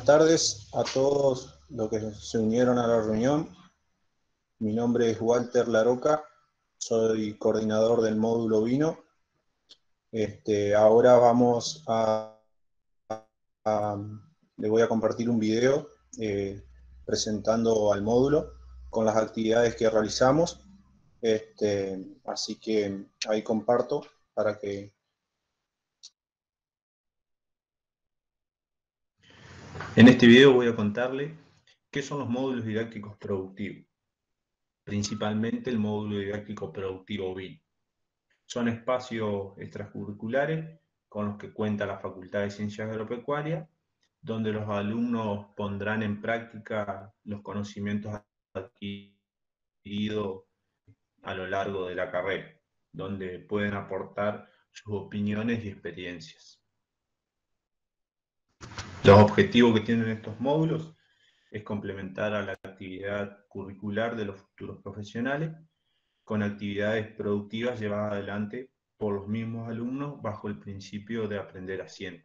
buenas tardes a todos los que se unieron a la reunión. Mi nombre es Walter Laroca, soy coordinador del módulo Vino. Ahora les voy a compartir un video presentando al módulo con las actividades que realizamos. Así que ahí comparto para que... En este video voy a contarle qué son los módulos didácticos productivos, principalmente el módulo didáctico productivo BIN. Son espacios extracurriculares con los que cuenta la Facultad de Ciencias Agropecuarias, donde los alumnos pondrán en práctica los conocimientos adquiridos a lo largo de la carrera, donde pueden aportar sus opiniones y experiencias. Los objetivos que tienen estos módulos es complementar a la actividad curricular de los futuros profesionales con actividades productivas llevadas adelante por los mismos alumnos bajo el principio de aprender haciendo.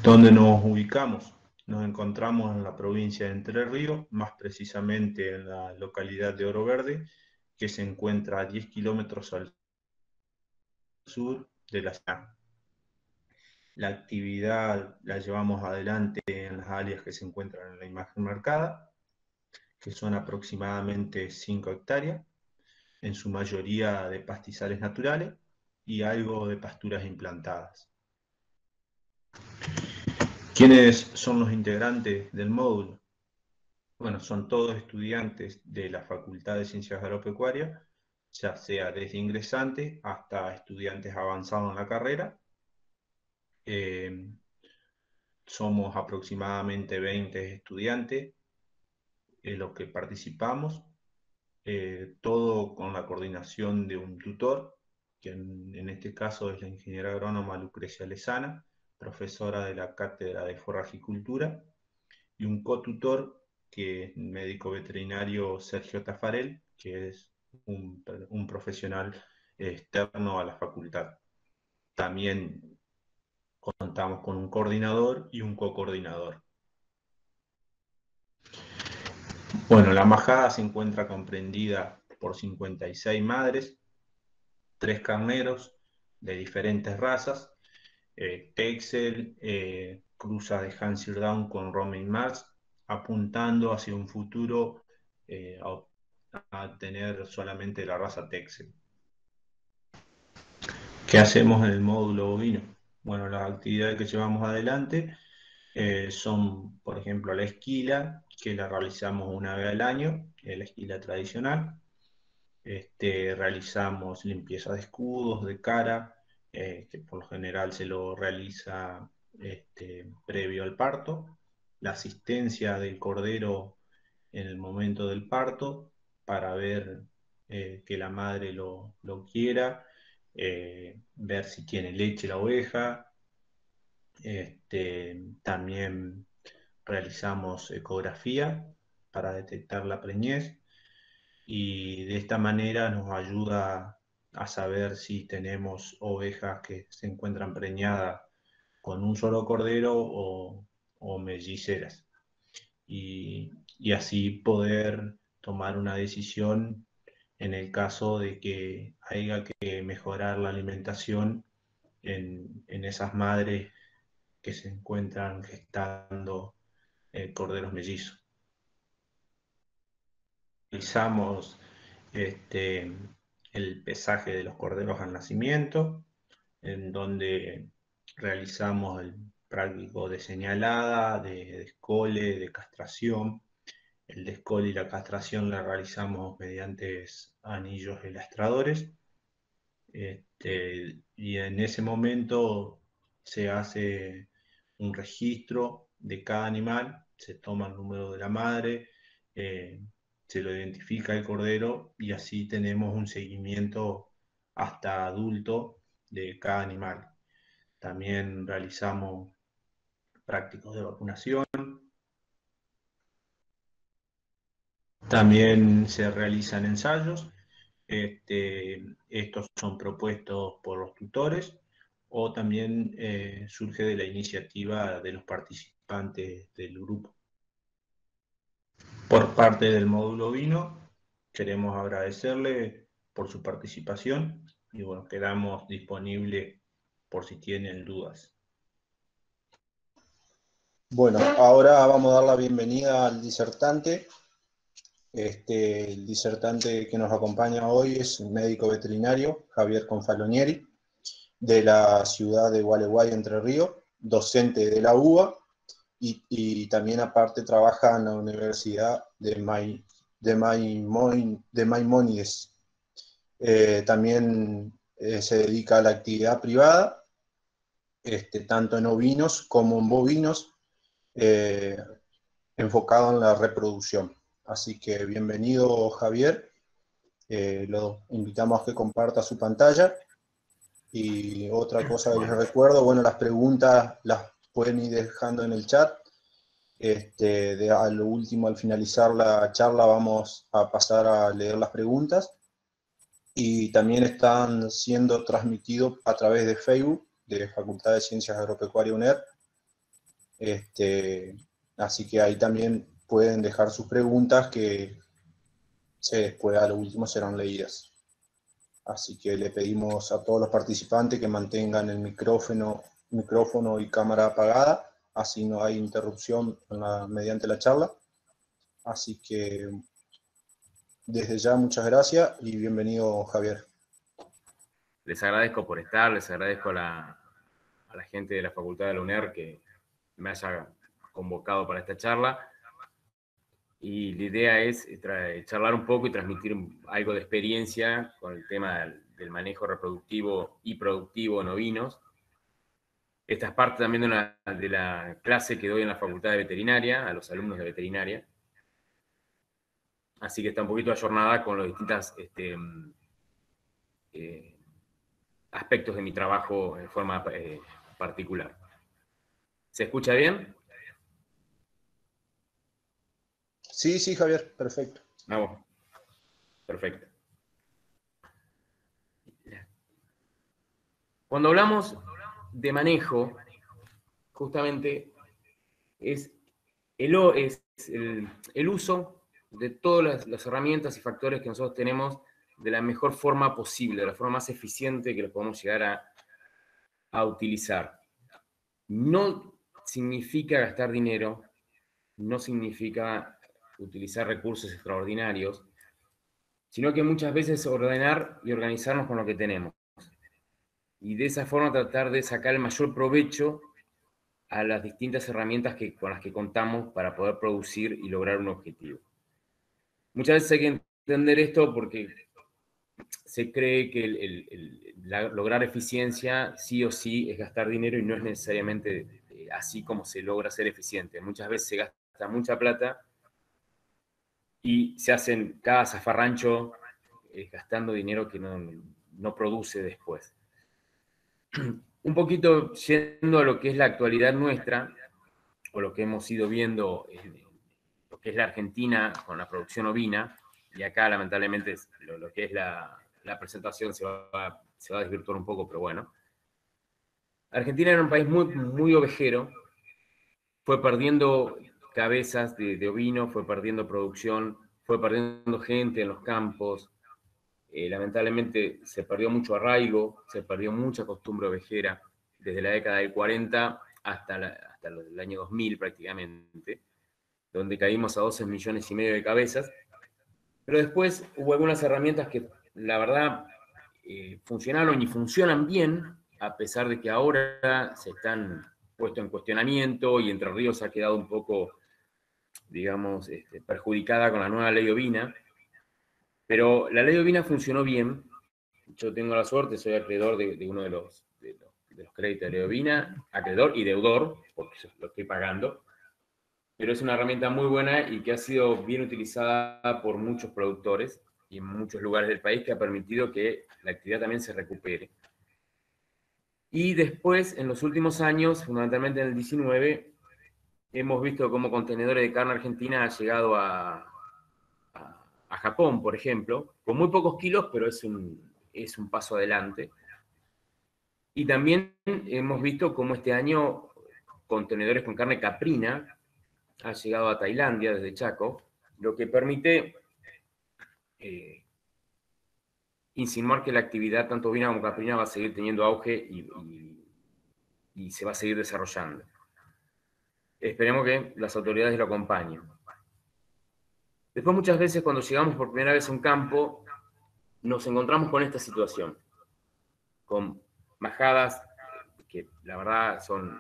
¿Dónde nos ubicamos? Nos encontramos en la provincia de Entre Ríos, más precisamente en la localidad de Oro Verde, que se encuentra a 10 kilómetros al sur de la ciudad. La actividad la llevamos adelante en las áreas que se encuentran en la imagen marcada, que son aproximadamente 5 hectáreas, en su mayoría de pastizales naturales y algo de pasturas implantadas. ¿Quiénes son los integrantes del módulo? Bueno, son todos estudiantes de la Facultad de Ciencias Agropecuarias, ya sea desde ingresantes hasta estudiantes avanzados en la carrera. Somos aproximadamente 20 estudiantes los que participamos, todo con la coordinación de un tutor, que en este caso es la ingeniera agrónoma Lucrecia Lezana, profesora de la Cátedra de Forrajicultura, y un cotutor que es médico veterinario Sergio Tafarel, que es un profesional externo a la facultad. También contamos con un coordinador y un co-coordinador. Bueno, la majada se encuentra comprendida por 56 madres, 3 carneros de diferentes razas, Texel, cruza de Hansard Down con Romain Mars, apuntando hacia un futuro a tener solamente la raza Texel. ¿Qué hacemos en el módulo bovino? Bueno, las actividades que llevamos adelante son, por ejemplo, la esquila, que la realizamos una vez al año, la esquila tradicional. Realizamos limpieza de escudos, de cara, que por lo general se lo realiza previo al parto, la asistencia del cordero en el momento del parto para ver que la madre lo quiera, ver si tiene leche la oveja. También realizamos ecografía para detectar la preñez y de esta manera nos ayuda a saber si tenemos ovejas que se encuentran preñadas con un solo cordero o melliceras, y así poder tomar una decisión en el caso de que haya que mejorar la alimentación en esas madres que se encuentran gestando corderos mellizos. Realizamos el pesaje de los corderos al nacimiento, en donde realizamos el práctico de señalada, de descole, de castración. El descole y la castración la realizamos mediante anillos elastradores. Y en ese momento se hace un registro de cada animal, se toma el número de la madre, se lo identifica el cordero y así tenemos un seguimiento hasta adulto de cada animal. También realizamos prácticos de vacunación. También se realizan ensayos. Estos son propuestos por los tutores o también surge de la iniciativa de los participantes del grupo. Por parte del módulo vino, queremos agradecerle por su participación y bueno, quedamos disponibles por si tienen dudas. Bueno, ahora vamos a dar la bienvenida al disertante. El disertante que nos acompaña hoy es un médico veterinario, Javier Confalonieri, de la ciudad de Gualeguay, Entre Ríos, docente de la UBA y también aparte trabaja en la Universidad de Maimónides. También se dedica a la actividad privada, tanto en ovinos como en bovinos, enfocado en la reproducción. Así que bienvenido, Javier. Lo invitamos a que comparta su pantalla. Y otra cosa que les recuerdo, bueno, las preguntas las pueden ir dejando en el chat. A lo último, al finalizar la charla, vamos a pasar a leer las preguntas. Y también están siendo transmitidos a través de Facebook, de Facultad de Ciencias Agropecuarias UNER. Así que ahí también pueden dejar sus preguntas que después a lo último serán leídas. Así que le pedimos a todos los participantes que mantengan el micrófono y cámara apagada, así no hay interrupción mediante la charla. Así que desde ya muchas gracias y bienvenido, Javier. Les agradezco por estar, les agradezco a la gente de la Facultad de la UNER que me haya convocado para esta charla. Y la idea es charlar un poco y transmitir algo de experiencia con el tema del manejo reproductivo y productivo en ovinos. Esta es parte también de la clase que doy en la Facultad de Veterinaria, a los alumnos de veterinaria. Así que está un poquito ayornada con los distintos aspectos de mi trabajo en forma particular. ¿Se escucha bien? Sí, Javier, perfecto. Vamos. Perfecto. Cuando hablamos de manejo, justamente es el uso de todas las herramientas y factores que nosotros tenemos de la mejor forma posible, de la forma más eficiente que los podemos llegar a utilizar. No significa gastar dinero, no significa utilizar recursos extraordinarios, sino que muchas veces ordenar y organizarnos con lo que tenemos. Y de esa forma tratar de sacar el mayor provecho a las distintas herramientas con las que contamos para poder producir y lograr un objetivo. Muchas veces hay que entender esto porque se cree que lograr eficiencia sí o sí es gastar dinero y no es necesariamente así como se logra ser eficiente. Muchas veces se gasta mucha plata y se hacen cada zafarrancho gastando dinero que no produce después. Un poquito yendo a lo que es la actualidad nuestra, o lo que hemos ido viendo en lo que es la Argentina con la producción ovina, y acá lamentablemente lo que es la presentación se va a desvirtuar un poco, pero bueno. Argentina era un país muy, muy ovejero, fue perdiendo cabezas de ovino, fue perdiendo producción, fue perdiendo gente en los campos, lamentablemente se perdió mucho arraigo, se perdió mucha costumbre ovejera desde la década del 40 hasta el año 2000 prácticamente, donde caímos a 12,5 millones de cabezas. Pero después hubo algunas herramientas que la verdad funcionaron y funcionan bien, a pesar de que ahora se están puestos en cuestionamiento y Entre Ríos ha quedado un poco, digamos, perjudicada con la nueva ley ovina. Pero la ley ovina funcionó bien. Yo tengo la suerte, soy acreedor de uno de los créditos de ley ovina, acreedor y deudor, porque yo lo estoy pagando. Pero es una herramienta muy buena y que ha sido bien utilizada por muchos productores y en muchos lugares del país, que ha permitido que la actividad también se recupere. Y después, en los últimos años, fundamentalmente en el 19, hemos visto cómo contenedores de carne argentina ha llegado a Japón, por ejemplo, con muy pocos kilos, pero es un paso adelante. Y también hemos visto cómo este año contenedores con carne caprina han llegado a Tailandia desde Chaco, lo que permite insinuar que la actividad tanto ovina como caprina va a seguir teniendo auge y se va a seguir desarrollando. Esperemos que las autoridades lo acompañen. Después, muchas veces, cuando llegamos por primera vez a un campo, nos encontramos con esta situación, con majadas que la verdad son,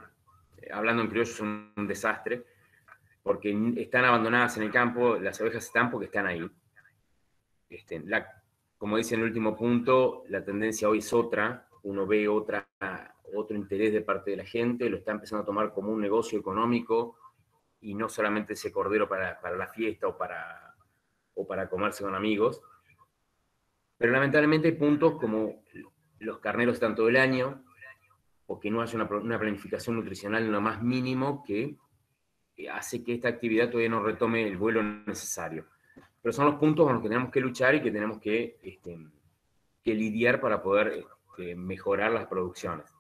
hablando en criollo, son un desastre, porque están abandonadas en el campo, las ovejas están porque están ahí. Como dice en el último punto, la tendencia hoy es otra, uno ve otro interés de parte de la gente, lo está empezando a tomar como un negocio económico, y no solamente ese cordero para la fiesta o para comerse con amigos. Pero lamentablemente hay puntos como los carneros están todo el año, o que no haya una planificación nutricional en lo más mínimo que hace que esta actividad todavía no retome el vuelo necesario. Pero son los puntos con los que tenemos que luchar y que tenemos que lidiar para poder mejorar las producciones.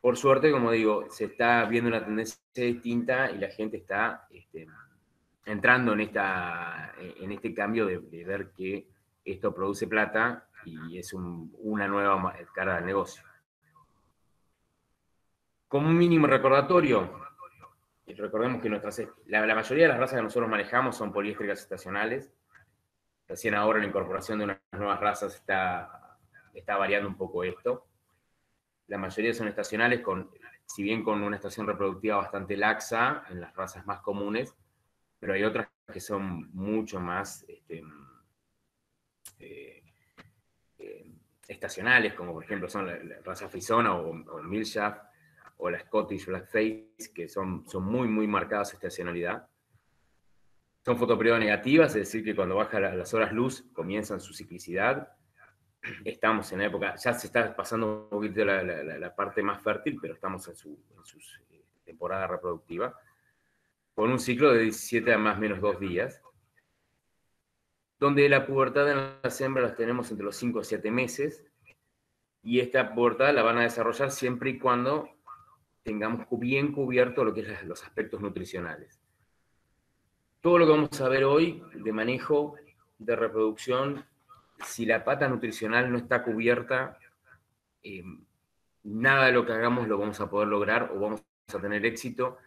Por suerte, como digo, se está viendo una tendencia distinta y la gente está entrando en este cambio de ver que esto produce plata y es una nueva cara del negocio. Como un mínimo recordatorio, recordemos que la mayoría de las razas que nosotros manejamos son poliéstricas estacionales. Recién ahora la incorporación de unas nuevas razas está variando un poco esto. La mayoría son estacionales, si bien con una estación reproductiva bastante laxa en las razas más comunes, pero hay otras que son mucho más estacionales, como por ejemplo son la raza frisona o Milshaft o la Scottish Blackface, que son muy, muy marcadas su estacionalidad. Son fotoperiodo negativas, es decir, que cuando baja las horas luz comienzan su ciclicidad. Estamos en la época, ya se está pasando un poquito la parte más fértil, pero estamos en su temporada reproductiva, con un ciclo de 17 a más o menos 2 días, donde la pubertad en las hembras las tenemos entre los 5 a 7 meses, y esta pubertad la van a desarrollar siempre y cuando tengamos bien cubierto lo que es los aspectos nutricionales. Todo lo que vamos a ver hoy de manejo, de reproducción, si la pata nutricional no está cubierta, nada de lo que hagamos lo vamos a poder lograr o vamos a tener éxito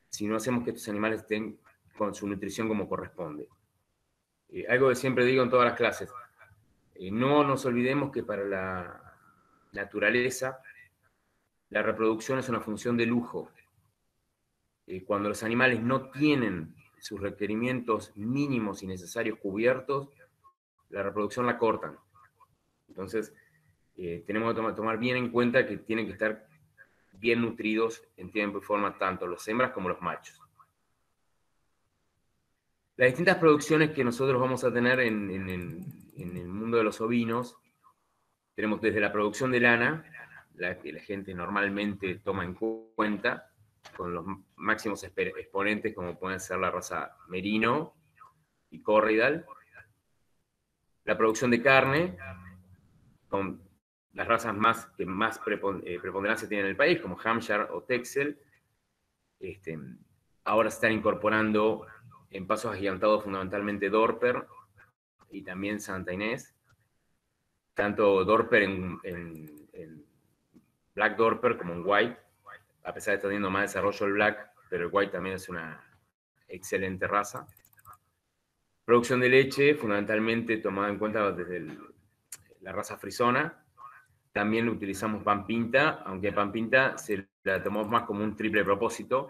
si no hacemos que estos animales estén con su nutrición como corresponde. Algo que siempre digo en todas las clases, no nos olvidemos que para la naturaleza la reproducción es una función de lujo. Cuando los animales no tienen sus requerimientos mínimos y necesarios cubiertos, la reproducción la cortan. Entonces, tenemos que tomar bien en cuenta que tienen que estar bien nutridos en tiempo y forma tanto las hembras como los machos. Las distintas producciones que nosotros vamos a tener en el mundo de los ovinos, tenemos desde la producción de lana, la que la gente normalmente toma en cuenta, con los máximos exponentes como pueden ser la raza Merino y Corriedal. La producción de carne, con las razas que más preponderancia tienen en el país, como Hampshire o Texel. Ahora se están incorporando en pasos agigantados fundamentalmente Dorper y también Santa Inés. Tanto Dorper en Black Dorper como en White, a pesar de estar teniendo más desarrollo el Black, pero el White también es una excelente raza. Producción de leche, fundamentalmente tomada en cuenta desde la raza frisona. También utilizamos pan pinta, aunque pan pinta se la tomamos más como un triple propósito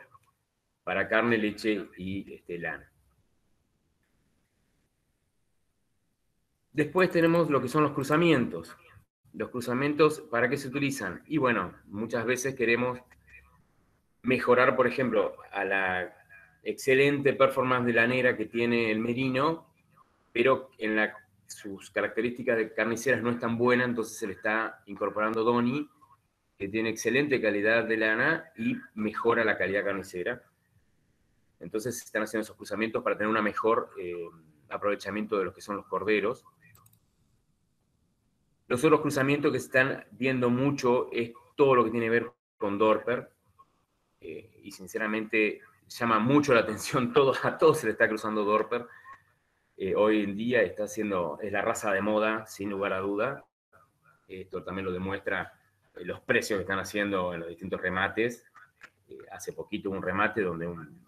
para carne, leche y lana. Después tenemos lo que son los cruzamientos. Los cruzamientos, ¿para qué se utilizan? Y bueno, muchas veces queremos mejorar, por ejemplo, a la excelente performance de lanera que tiene el merino, pero sus características de carniceras no es tan buena, entonces se le está incorporando Doni, que tiene excelente calidad de lana y mejora la calidad carnicera. Entonces se están haciendo esos cruzamientos para tener un mejor aprovechamiento de lo que son los corderos. Los otros cruzamientos que se están viendo mucho es todo lo que tiene que ver con Dorper, y sinceramente llama mucho la atención, a todos se le está cruzando Dorper. Hoy en día es la raza de moda, sin lugar a duda. Esto también lo demuestra los precios que están haciendo en los distintos remates. Hace poquito un remate donde un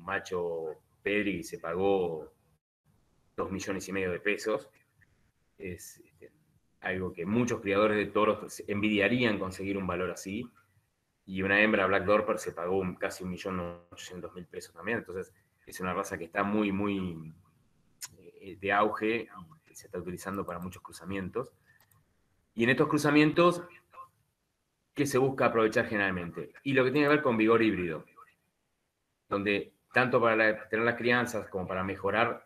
macho Pedri se pagó 2,5 millones de pesos. Es algo que muchos criadores de toros envidiarían conseguir un valor así. Y una hembra Black Dorper se pagó casi 1.800.000 pesos también. Entonces es una raza que está muy, muy de auge, que se está utilizando para muchos cruzamientos. Y en estos cruzamientos, ¿qué se busca aprovechar generalmente? Y lo que tiene que ver con vigor híbrido, donde tanto para tener las crianzas como para mejorar,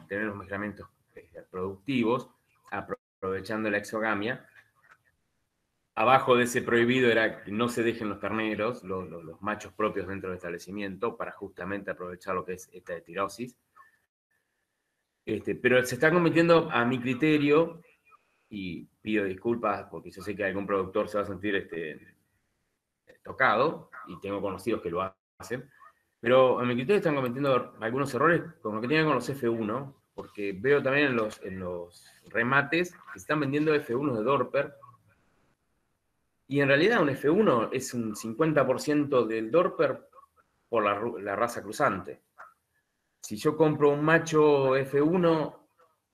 tener los mejoramientos productivos, aprovechando la exogamia, abajo de ese prohibido era que no se dejen los terneros, los machos propios dentro del establecimiento, para justamente aprovechar lo que es esta etirosis. Pero se está convirtiendo, a mi criterio, y pido disculpas porque yo sé que algún productor se va a sentir tocado, y tengo conocidos que lo hacen, pero a mi criterio están cometiendo algunos errores con lo que tienen con los F1, porque veo también en los remates que se están vendiendo F1 de Dorper, y en realidad un F1 es un 50% del Dorper por la raza cruzante. Si yo compro un macho F1,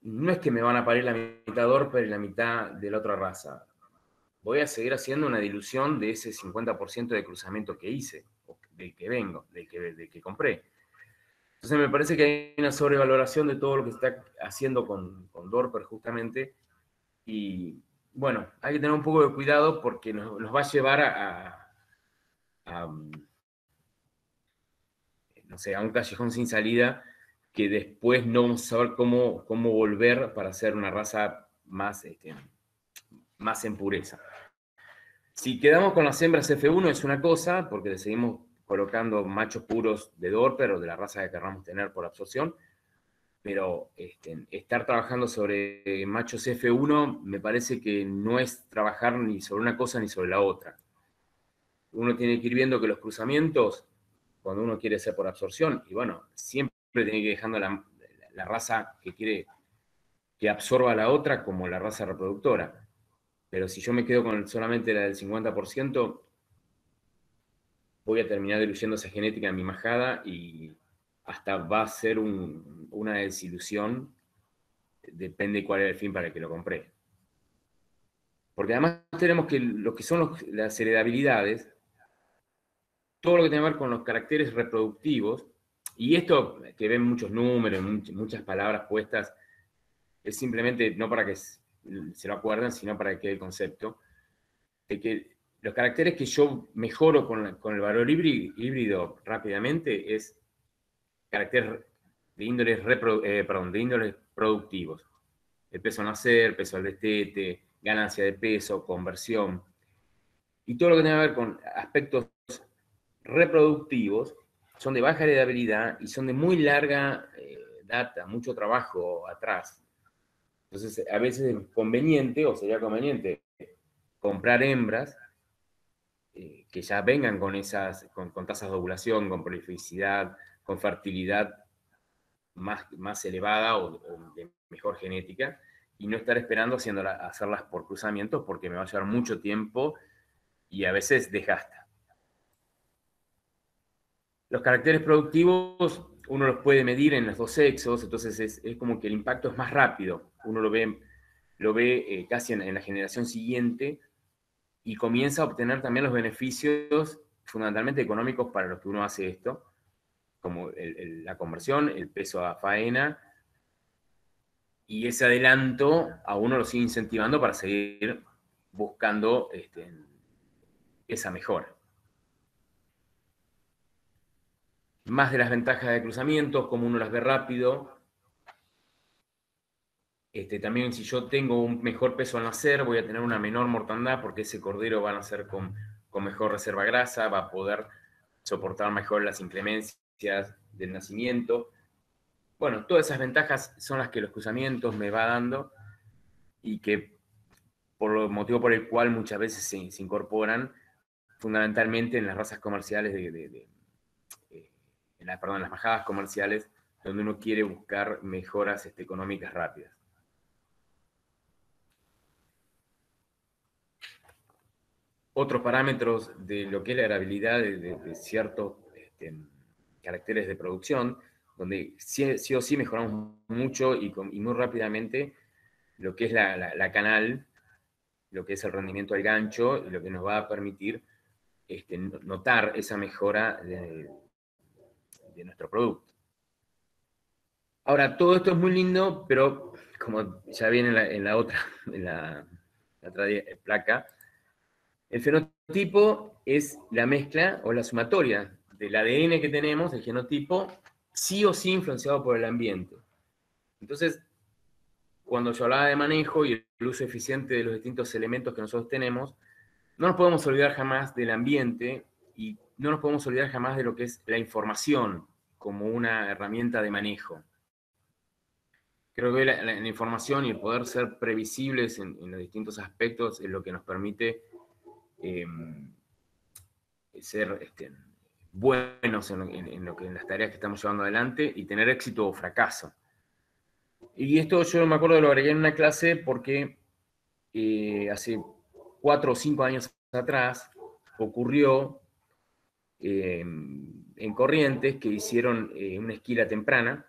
no es que me van a parir la mitad Dorper y la mitad de la otra raza. Voy a seguir haciendo una dilución de ese 50% de cruzamiento que hice, del que vengo, del que compré. Entonces me parece que hay una sobrevaloración de todo lo que se está haciendo con Dorper justamente, y bueno, hay que tener un poco de cuidado porque nos va a llevar no sé, a un callejón sin salida, que después no vamos a saber cómo volver para hacer una raza más en pureza. Si quedamos con las hembras F1 es una cosa, porque le seguimos colocando machos puros de Dorper o de la raza que queramos tener por absorción, pero estar trabajando sobre machos F1 me parece que no es trabajar ni sobre una cosa ni sobre la otra. Uno tiene que ir viendo que los cruzamientos, cuando uno quiere ser por absorción, y bueno, siempre tiene que ir dejando la raza que quiere que absorba a la otra como la raza reproductora. Pero si yo me quedo con solamente la del 50%, voy a terminar diluyendo esa genética en mi majada y hasta va a ser una desilusión, depende cuál es el fin para el que lo compré. Porque además tenemos que lo que son las heredabilidades, todo lo que tiene que ver con los caracteres reproductivos, y esto que ven muchos números, muchas palabras puestas, es simplemente no para que se lo acuerden, sino para que quede el concepto, de que los caracteres que yo mejoro con el valor híbrido rápidamente es caracteres de índoles productivos. El peso al nacer, peso al destete, ganancia de peso, conversión. Y todo lo que tiene que ver con aspectos reproductivos son de baja heredabilidad y son de muy larga data, mucho trabajo atrás. Entonces, a veces es conveniente, o sería conveniente, comprar hembras que ya vengan con tasas de ovulación, con prolificidad, con fertilidad más elevada o de mejor genética, y no estar esperando hacerlas por cruzamientos porque me va a llevar mucho tiempo y a veces desgasta. Los caracteres productivos uno los puede medir en los dos sexos, entonces es como que el impacto es más rápido. Uno lo ve casi en la generación siguiente y comienza a obtener también los beneficios fundamentalmente económicos para los que uno hace esto, como la conversión, el peso a faena, y ese adelanto a uno lo sigue incentivando para seguir buscando esa mejora. Más de las ventajas de cruzamientos, como uno las ve rápido. También si yo tengo un mejor peso al nacer, voy a tener una menor mortandad porque ese cordero va a nacer con mejor reserva grasa, va a poder soportar mejor las inclemencias del nacimiento. Bueno, todas esas ventajas son las que los cruzamientos me va dando y que por el motivo por el cual muchas veces se incorporan fundamentalmente en las razas comerciales en las majadas comerciales, donde uno quiere buscar mejoras económicas rápidas. Otros parámetros de lo que es la heredabilidad de ciertos caracteres de producción, donde sí o sí mejoramos mucho y muy rápidamente lo que es la canal, lo que es el rendimiento del gancho, y lo que nos va a permitir notar esa mejora de nuestro producto. Ahora, todo esto es muy lindo, pero como ya viene en la otra placa, el fenotipo es la mezcla o la sumatoria del ADN que tenemos, el genotipo, sí o sí influenciado por el ambiente. Entonces, cuando yo hablaba de manejo y el uso eficiente de los distintos elementos que nosotros tenemos, no nos podemos olvidar jamás del ambiente y no nos podemos olvidar jamás de lo que es la información como una herramienta de manejo. Creo que la información y el poder ser previsibles en los distintos aspectos es lo que nos permite ser buenos en las tareas que estamos llevando adelante y tener éxito o fracaso. Y esto yo me acuerdo de lo agregué en una clase porque hace 4 o 5 años atrás ocurrió en Corrientes que hicieron una esquila temprana,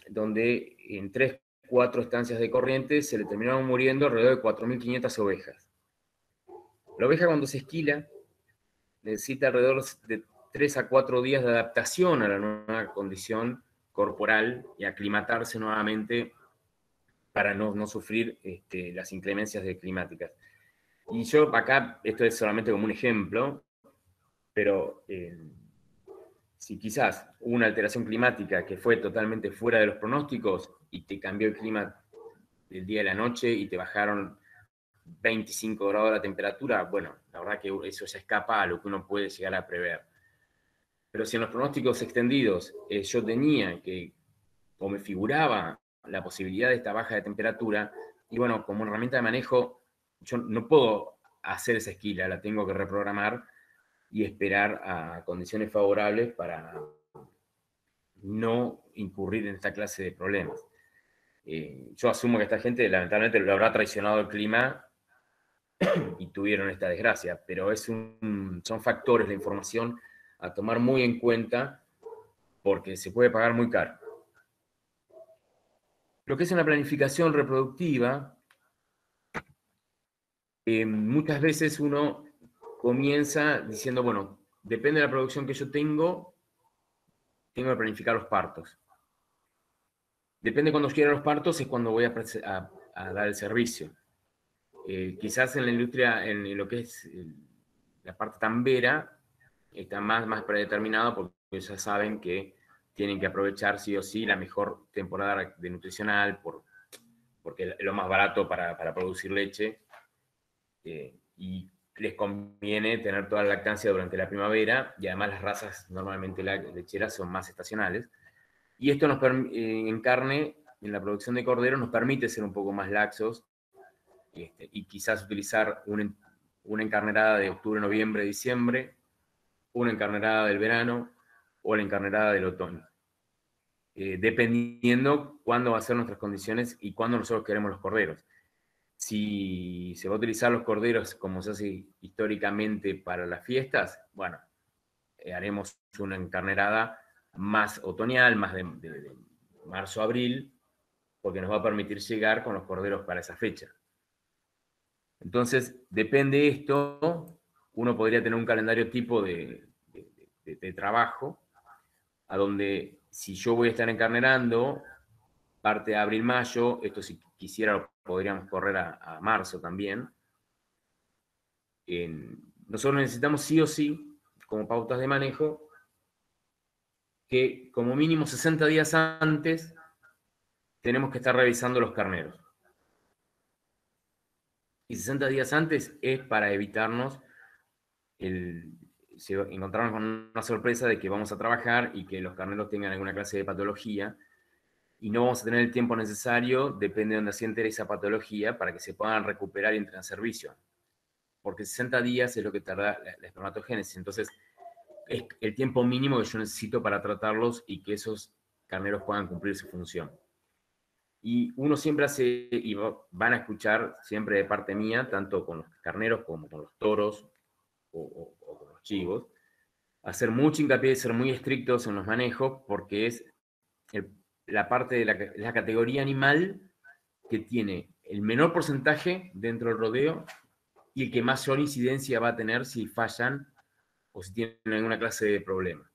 donde en 3, 4 estancias de Corrientes se le terminaron muriendo alrededor de 4.500 ovejas. La oveja cuando se esquila necesita alrededor de 3 a 4 días de adaptación a la nueva condición corporal y aclimatarse nuevamente para no sufrir las inclemencias climáticas. Y yo acá, esto es solamente como un ejemplo, pero si quizás hubo una alteración climática que fue totalmente fuera de los pronósticos y te cambió el clima del día a la noche y te bajaron 25 grados la temperatura, bueno, la verdad que eso ya escapa a lo que uno puede llegar a prever. Pero si en los pronósticos extendidos yo tenía o me figuraba la posibilidad de esta baja de temperatura, y bueno, como herramienta de manejo, yo no puedo hacer esa esquila, la tengo que reprogramar y esperar a condiciones favorables para no incurrir en esta clase de problemas. Yo asumo que esta gente lamentablemente lo habrá traicionado el clima y tuvieron esta desgracia, pero son factores de información a tomar muy en cuenta porque se puede pagar muy caro. Lo que es una planificación reproductiva, muchas veces uno comienza diciendo, bueno, depende de la producción que yo tengo que planificar los partos. Depende de cuando quiera los partos, es cuando voy a dar el servicio. Quizás en la industria, en lo que es la parte tambera, está más predeterminado porque ya saben que tienen que aprovechar sí o sí la mejor temporada de nutricional porque es lo más barato para producir leche y les conviene tener toda la lactancia durante la primavera y además las razas normalmente lecheras son más estacionales. Y esto en carne, en la producción de cordero, nos permite ser un poco más laxos y quizás utilizar una encarnerada de octubre, noviembre, diciembre, una encarnerada del verano o la encarnerada del otoño. Dependiendo cuándo van a ser nuestras condiciones y cuándo nosotros queremos los corderos. Si se va a utilizar los corderos como se hace históricamente para las fiestas, bueno, haremos una encarnerada más otoñal, más de marzo a abril, porque nos va a permitir llegar con los corderos para esa fecha. Entonces, depende de esto, uno podría tener un calendario tipo de trabajo, a donde si yo voy a estar encarnerando, parte de abril-mayo, esto si quisiera lo podríamos correr a marzo también. Nosotros necesitamos sí o sí, como pautas de manejo, que como mínimo 60 días antes tenemos que estar revisando los carneros. Y 60 días antes es para evitarnos encontrarnos con una sorpresa de que vamos a trabajar y que los carneros tengan alguna clase de patología y no vamos a tener el tiempo necesario, depende de donde se entere esa patología, para que se puedan recuperar y entrar en servicio. Porque 60 días es lo que tarda la espermatogénesis. Entonces, es el tiempo mínimo que yo necesito para tratarlos y que esos carneros puedan cumplir su función. Y uno siempre hace, y van a escuchar siempre de parte mía, tanto con los carneros como con los toros o con los chivos, hacer mucho hincapié y ser muy estrictos en los manejos, porque es la parte de la categoría animal que tiene el menor porcentaje dentro del rodeo y el que mayor incidencia va a tener si fallan o si tienen alguna clase de problema.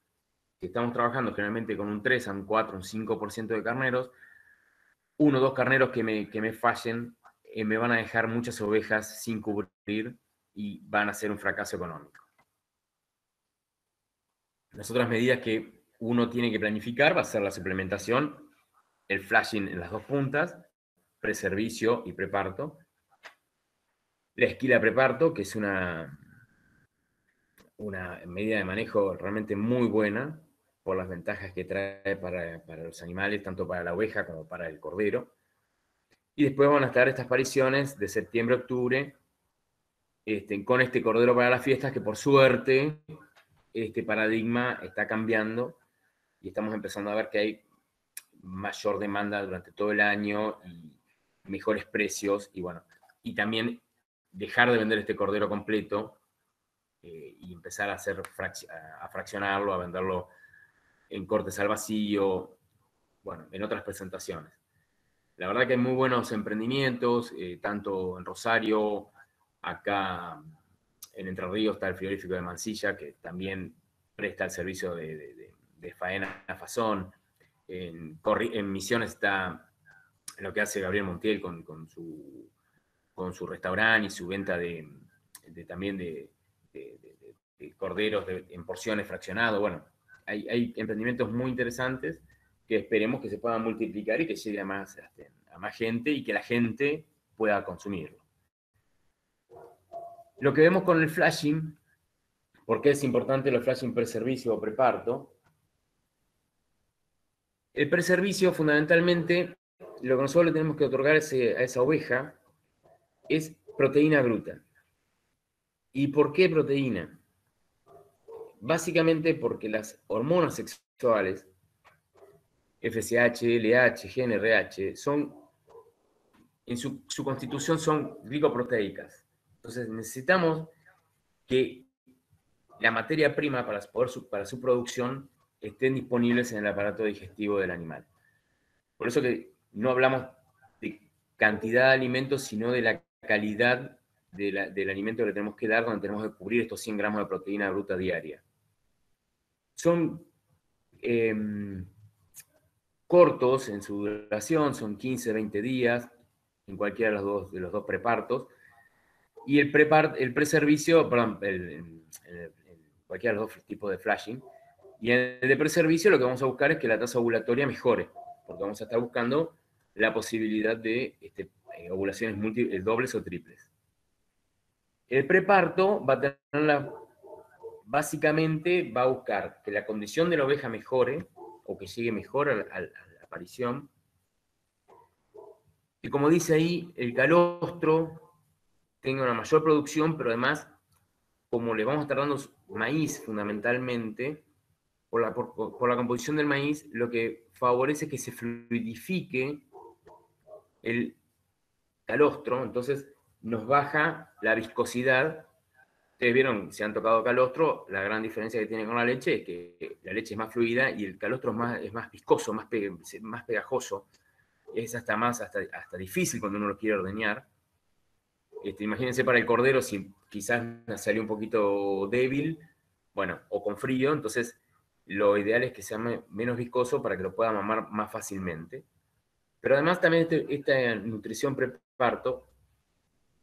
Si estamos trabajando generalmente con un 3, un 4, un 5% de carneros, 1 o 2 carneros que me fallen me van a dejar muchas ovejas sin cubrir y van a ser un fracaso económico. Las otras medidas que uno tiene que planificar va a ser la suplementación, el flashing en las 2 puntas, preservicio y preparto, la esquila preparto, que es una medida de manejo realmente muy buena por las ventajas que trae para los animales, tanto para la oveja como para el cordero. Y después van a estar estas apariciones de septiembre a octubre, con este cordero para las fiestas, que por suerte este paradigma está cambiando y estamos empezando a ver que hay mayor demanda durante todo el año y mejores precios, y bueno, y también dejar de vender este cordero completo y empezar a fraccionarlo, a venderlo en cortes al vacío, bueno, en otras presentaciones. La verdad que hay muy buenos emprendimientos, tanto en Rosario, acá en Entre Ríos está el frigorífico de Mansilla, que también presta el servicio de faena a fazón. En Misiones está lo que hace Gabriel Montiel con su restaurante y su venta también de corderos en porciones fraccionados. Bueno, hay emprendimientos muy interesantes que esperemos que se puedan multiplicar y que llegue a más gente y que la gente pueda consumirlo. Lo que vemos con el flashing, ¿por qué es importante el flashing preservicio o preparto? El preservicio, fundamentalmente, lo que nosotros le tenemos que otorgar a esa oveja es proteína bruta. ¿Y por qué proteína? Básicamente porque las hormonas sexuales, FSH, LH, GnRH, en su constitución son glicoproteicas. Entonces necesitamos que la materia prima para su producción estén disponibles en el aparato digestivo del animal. Por eso que no hablamos de cantidad de alimentos, sino de la calidad del alimento que le tenemos que dar, donde tenemos que cubrir estos 100 gramos de proteína bruta diaria. Son cortos en su duración, son 15, 20 días, en cualquiera de los dos prepartos, y el preservicio, perdón, cualquiera de los dos tipos de flashing, y en el de preservicio lo que vamos a buscar es que la tasa ovulatoria mejore, porque vamos a estar buscando la posibilidad de ovulaciones dobles o triples. El preparto va a tener básicamente va a buscar que la condición de la oveja mejore, o que llegue mejor a la aparición, y como dice ahí, el calostro tenga una mayor producción, pero además, como le vamos a estar dando maíz fundamentalmente, por la composición del maíz, lo que favorece es que se fluidifique el calostro, entonces nos baja la viscosidad. Ustedes vieron, si han tocado calostro, la gran diferencia que tiene con la leche es que la leche es más fluida y el calostro es más viscoso, más pegajoso. Es hasta difícil cuando uno lo quiere ordeñar. Imagínense para el cordero, si quizás salió un poquito débil, bueno, o con frío, entonces lo ideal es que sea menos viscoso para que lo pueda mamar más fácilmente. Pero además también esta nutrición preparto,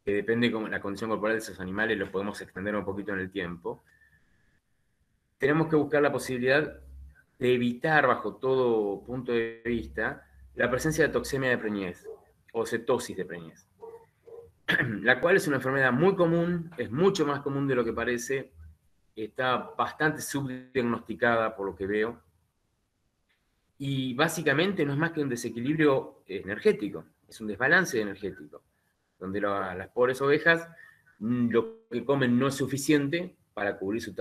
que depende de la condición corporal de esos animales, lo podemos extender un poquito en el tiempo. Tenemos que buscar la posibilidad de evitar, bajo todo punto de vista, la presencia de toxemia de preñez o cetosis de preñez, la cual es una enfermedad muy común, es mucho más común de lo que parece, está bastante subdiagnosticada por lo que veo, Y básicamente no es más que un desequilibrio energético, es un desbalance energético, donde las pobres ovejas lo que comen no es suficiente para cubrir sus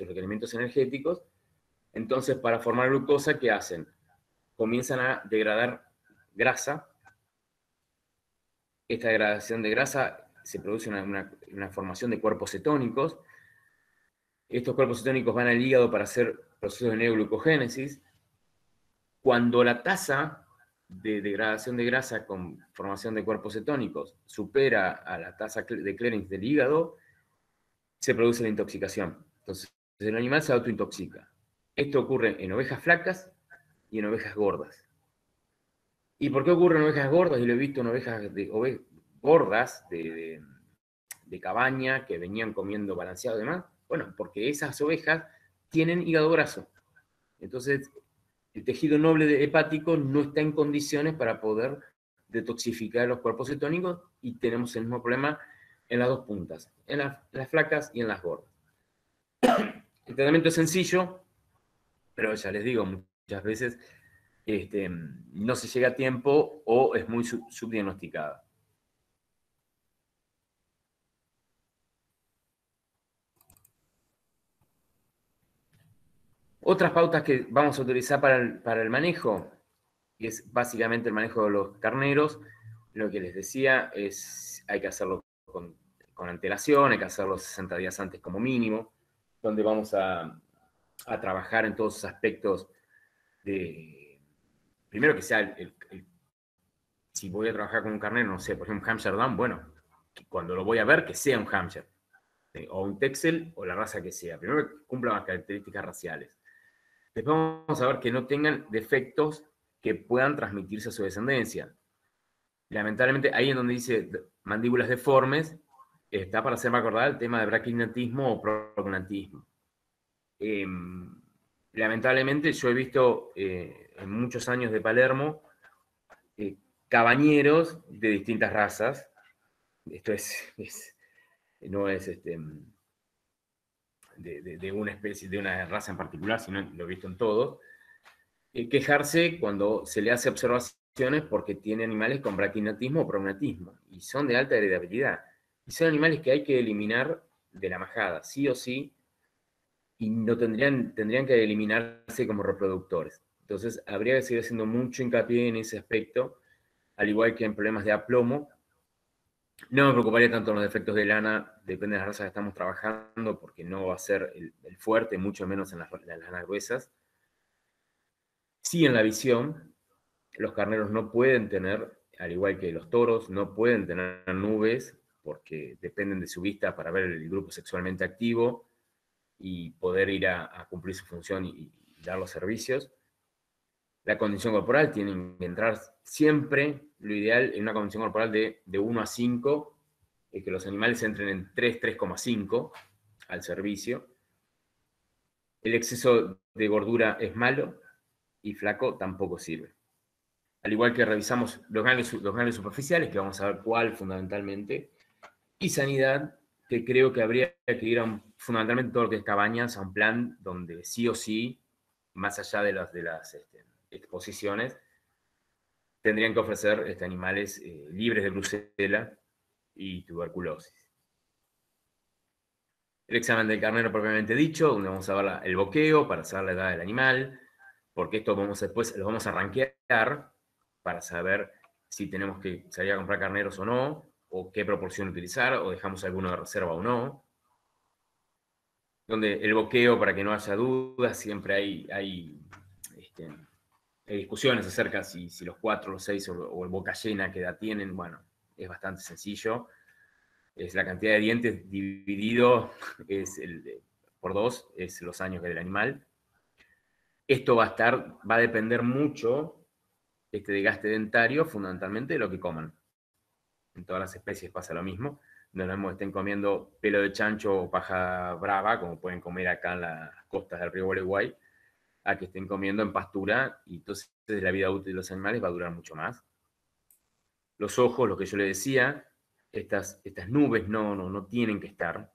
requerimientos energéticos. Entonces, para formar glucosa, ¿qué hacen? Comienzan a degradar grasa. Esta degradación de grasa se produce una formación de cuerpos cetónicos. Estos cuerpos cetónicos van al hígado para hacer procesos de neoglucogénesis. Cuando la tasa de degradación de grasa con formación de cuerpos cetónicos supera a la tasa de clearance del hígado, se produce la intoxicación. Entonces, el animal se autointoxica. Esto ocurre en ovejas flacas y en ovejas gordas. ¿Y por qué ocurre en ovejas gordas? Y lo he visto en ovejas gordas de cabaña que venían comiendo balanceado y demás. Bueno, porque esas ovejas tienen hígado graso. Entonces, el tejido noble hepático no está en condiciones para poder detoxificar los cuerpos cetónicos y tenemos el mismo problema en las dos puntas, en las flacas y en las gordas. El tratamiento es sencillo, pero ya les digo, muchas veces no se llega a tiempo o es muy subdiagnosticada. Otras pautas que vamos a utilizar para el manejo, que es básicamente el manejo de los carneros, lo que les decía es, hay que hacerlo con antelación, hay que hacerlo 60 días antes como mínimo, donde vamos a trabajar en todos esos aspectos de, primero que sea si voy a trabajar con un carnero, no sé, por ejemplo, un Hampshire Dam, bueno, cuando lo voy a ver, que sea un Hampshire, o un Texel, o la raza que sea. Primero que cumpla las características raciales. Después vamos a ver que no tengan defectos que puedan transmitirse a su descendencia. Lamentablemente, ahí en donde dice mandíbulas deformes, está para hacerme acordar el tema de braquignatismo o prognatismo. Lamentablemente, yo he visto en muchos años de Palermo cabañeros de distintas razas. Esto no es de una especie, de una raza en particular, sino lo he visto en todos. Quejarse cuando se le hace observaciones porque tiene animales con braquignatismo o prognatismo, y son de alta heredabilidad. Y son animales que hay que eliminar de la majada, sí o sí, y no tendrían que eliminarse como reproductores. Entonces, habría que seguir haciendo mucho hincapié en ese aspecto, al igual que en problemas de aplomo. No me preocuparía tanto en los defectos de lana, depende de las razas que estamos trabajando, porque no va a ser el fuerte, mucho menos en las lanas gruesas. Sí, en la visión, los carneros no pueden tener, al igual que los toros, no pueden tener nubes, porque dependen de su vista para ver el grupo sexualmente activo y poder ir a cumplir su función y dar los servicios. La condición corporal tiene que entrar siempre, lo ideal, en una condición corporal de 1 a 5, que los animales entren en 3, 3,5 al servicio. El exceso de gordura es malo y flaco tampoco sirve. Al igual que revisamos los ganglios superficiales, que vamos a ver cuál fundamentalmente, y sanidad, que creo que habría que ir fundamentalmente todo lo que es cabañas, a un plan donde sí o sí, más allá de las exposiciones, tendrían que ofrecer animales libres de brucela y tuberculosis. El examen del carnero propiamente dicho, donde vamos a ver el boqueo para saber la edad del animal, porque esto después lo vamos a rankear para saber si tenemos que salir a comprar carneros o no, o qué proporción utilizar, o dejamos alguno de reserva o no. Donde el boqueo, para que no haya dudas, siempre hay discusiones acerca si los 4, los 6 o el boca llena que edad tienen. Bueno, es bastante sencillo. Es la cantidad de dientes dividido por 2, es los años del animal. Esto va a depender mucho, este desgaste dentario, fundamentalmente de lo que coman. En todas las especies pasa lo mismo. No es lo mismo que estén comiendo pelo de chancho o paja brava, como pueden comer acá en las costas del río Gualeguay, a que estén comiendo en pastura, y entonces la vida útil de los animales va a durar mucho más. Los ojos, lo que yo le decía, estas nubes no tienen que estar,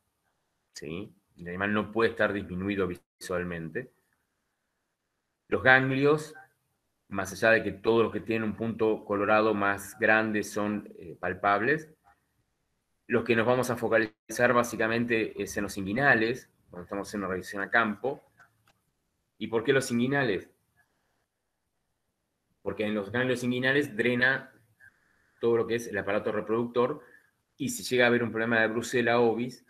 ¿sí? El animal no puede estar disminuido visualmente. Los ganglios, más allá de que todos los que tienen un punto colorado más grande son palpables, los que nos vamos a focalizar básicamente es en los inguinales, cuando estamos haciendo revisión a campo. ¿Y por qué los inguinales? Porque en los ganglios inguinales drena todo lo que es el aparato reproductor, y si llega a haber un problema de Brucella ovis,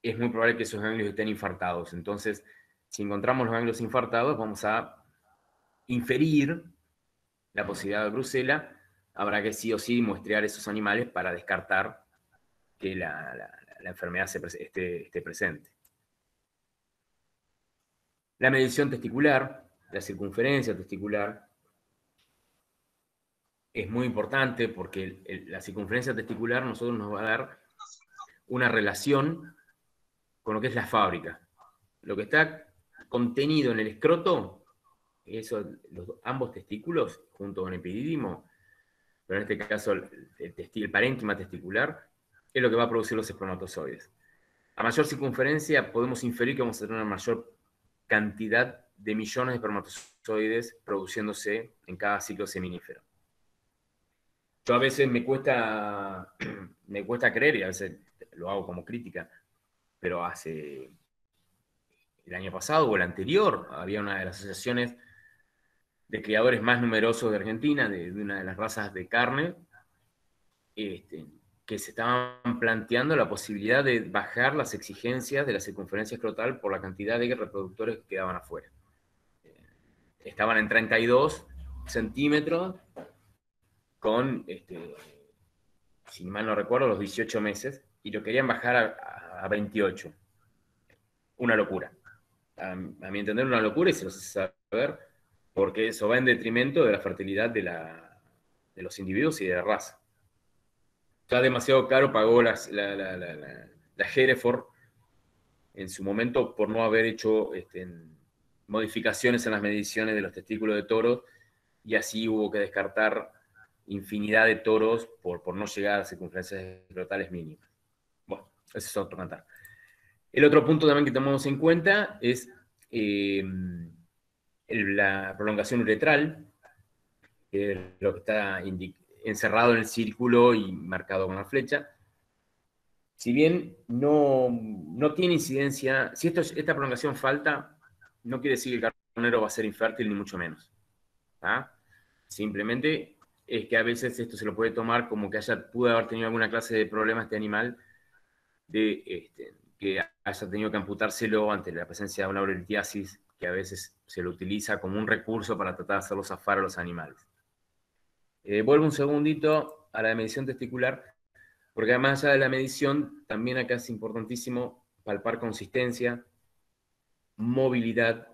es muy probable que esos ganglios estén infartados. Entonces, si encontramos los ganglios infartados, vamos a inferir la posibilidad de Brucella. Habrá que sí o sí muestrear esos animales para descartar que la enfermedad esté presente. La medición testicular, la circunferencia testicular, es muy importante porque la circunferencia testicular a nosotros nos va a dar una relación con lo que es la fábrica. Lo que está contenido en el escroto, ambos testículos, junto con el epidídimo, pero en este caso el parénquima testicular, es lo que va a producir los espermatozoides. A mayor circunferencia podemos inferir que vamos a tener una mayor cantidad de millones de espermatozoides produciéndose en cada ciclo seminífero. Yo a veces me cuesta creer, y a veces lo hago como crítica, pero hace el año pasado o el anterior había una de las asociaciones de criadores más numerosos de Argentina, de una de las razas de carne, que se estaban planteando la posibilidad de bajar las exigencias de la circunferencia escrotal por la cantidad de reproductores que quedaban afuera. Estaban en 32 centímetros con, si mal no recuerdo, los 18 meses, y lo querían bajar a 28. Una locura. A mi entender, una locura, y se los hace saber, porque eso va en detrimento de la fertilidad de los individuos y de la raza. Ya demasiado caro pagó la Hereford en su momento por no haber hecho modificaciones en las mediciones de los testículos de toros, y así hubo que descartar infinidad de toros por no llegar a circunferencias escrotales mínimas. Bueno, ese es otro cantar. El otro punto también que tomamos en cuenta es la prolongación uretral, que es lo que está encerrado en el círculo y marcado con la flecha. Si bien no tiene incidencia, si esta prolongación falta, no quiere decir que el carnero va a ser infértil, ni mucho menos. ¿Ah? Simplemente es que a veces esto se lo puede tomar como que pudo haber tenido alguna clase de problema este animal, que haya tenido que amputárselo ante la presencia de una urolitiasis, que a veces se lo utiliza como un recurso para tratar de hacerlo zafar a los animales. Vuelvo un segundito a la medición testicular, porque además allá de la medición, también acá es importantísimo palpar consistencia, movilidad,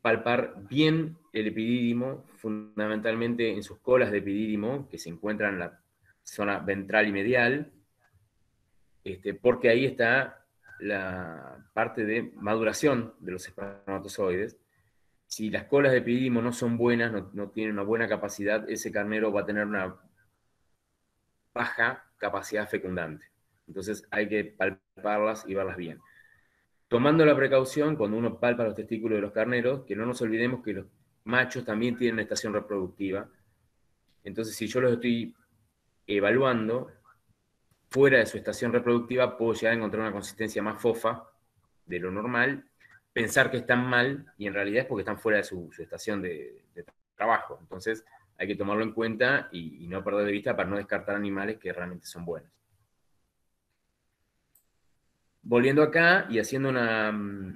palpar bien el epidídimo, fundamentalmente en sus colas de epidídimo, que se encuentran en la zona ventral y medial, porque ahí está la parte de maduración de los espermatozoides. Si las colas de epidídimo no son buenas, no tienen una buena capacidad, ese carnero va a tener una baja capacidad fecundante. Entonces hay que palparlas y verlas bien. Tomando la precaución, cuando uno palpa los testículos de los carneros, que no nos olvidemos que los machos también tienen una estación reproductiva. Entonces, si yo los estoy evaluando fuera de su estación reproductiva, puedo llegar a encontrar una consistencia más fofa de lo normal, pensar que están mal, y en realidad es porque están fuera de su estación de trabajo. Entonces, hay que tomarlo en cuenta y no perder de vista para no descartar animales que realmente son buenos. Volviendo acá y haciendo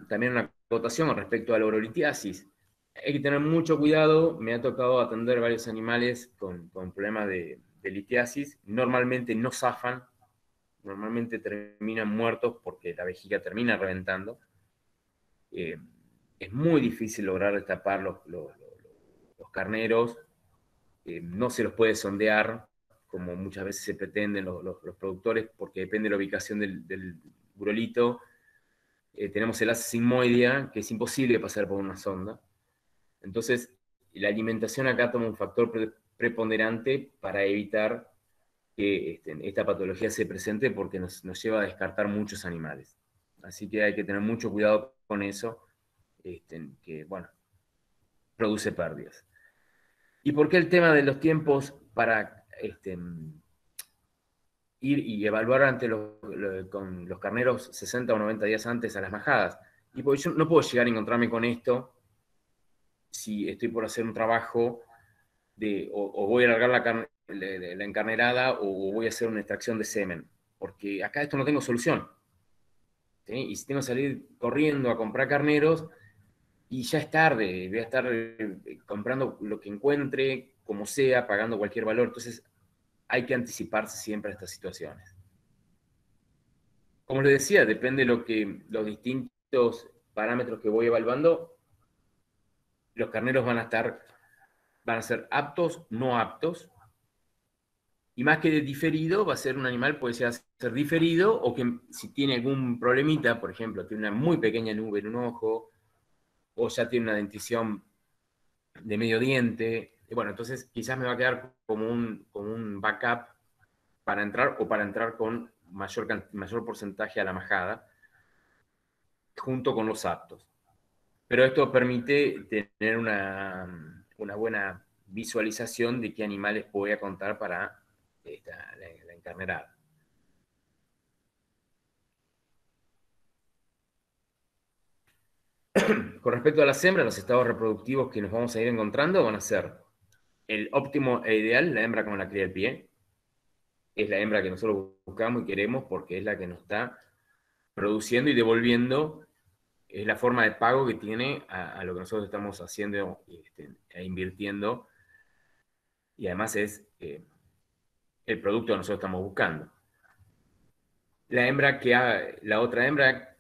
también una acotación respecto a la urolitiasis, hay que tener mucho cuidado. Me ha tocado atender varios animales con problemas de litiasis. Normalmente no zafan, normalmente terminan muertos porque la vejiga termina reventando. Es muy difícil lograr destapar los carneros. No se los puede sondear, como muchas veces se pretenden los productores, porque depende de la ubicación del burolito. Tenemos el asa sigmoidea, que es imposible pasar por una sonda. Entonces, la alimentación acá toma un factor preponderante para evitar que esta patología se presente, porque nos lleva a descartar muchos animales. Así que hay que tener mucho cuidado con eso, que bueno, produce pérdidas. ¿Y por qué el tema de los tiempos para ir y evaluar con los carneros 60 o 90 días antes a las majadas? Y porque yo no puedo llegar a encontrarme con esto si estoy por hacer un trabajo o voy a alargar la encarnerada o voy a hacer una extracción de semen, porque acá esto no tengo solución. ¿Sí? Y si tengo que salir corriendo a comprar carneros, y ya es tarde, voy a estar comprando lo que encuentre, como sea, pagando cualquier valor. Entonces hay que anticiparse siempre a estas situaciones. Como les decía, depende de los distintos parámetros que voy evaluando, los carneros van a ser aptos, no aptos, y más que diferido, va a ser un animal, puede ser diferido, o que si tiene algún problemita, por ejemplo, tiene una muy pequeña nube en un ojo, o ya tiene una dentición de medio diente, y bueno, entonces quizás me va a quedar como un backup para entrar, o para entrar con mayor porcentaje a la majada, junto con los aptos. Pero esto permite tener una buena visualización de qué animales voy a contar para la encarnerada. Con respecto a las hembras, los estados reproductivos que nos vamos a ir encontrando van a ser el óptimo e ideal, la hembra con la cría del pie. Es la hembra que nosotros buscamos y queremos porque es la que nos está produciendo y devolviendo, es la forma de pago que tiene a lo que nosotros estamos haciendo e invirtiendo, y además es el producto que nosotros estamos buscando. La otra hembra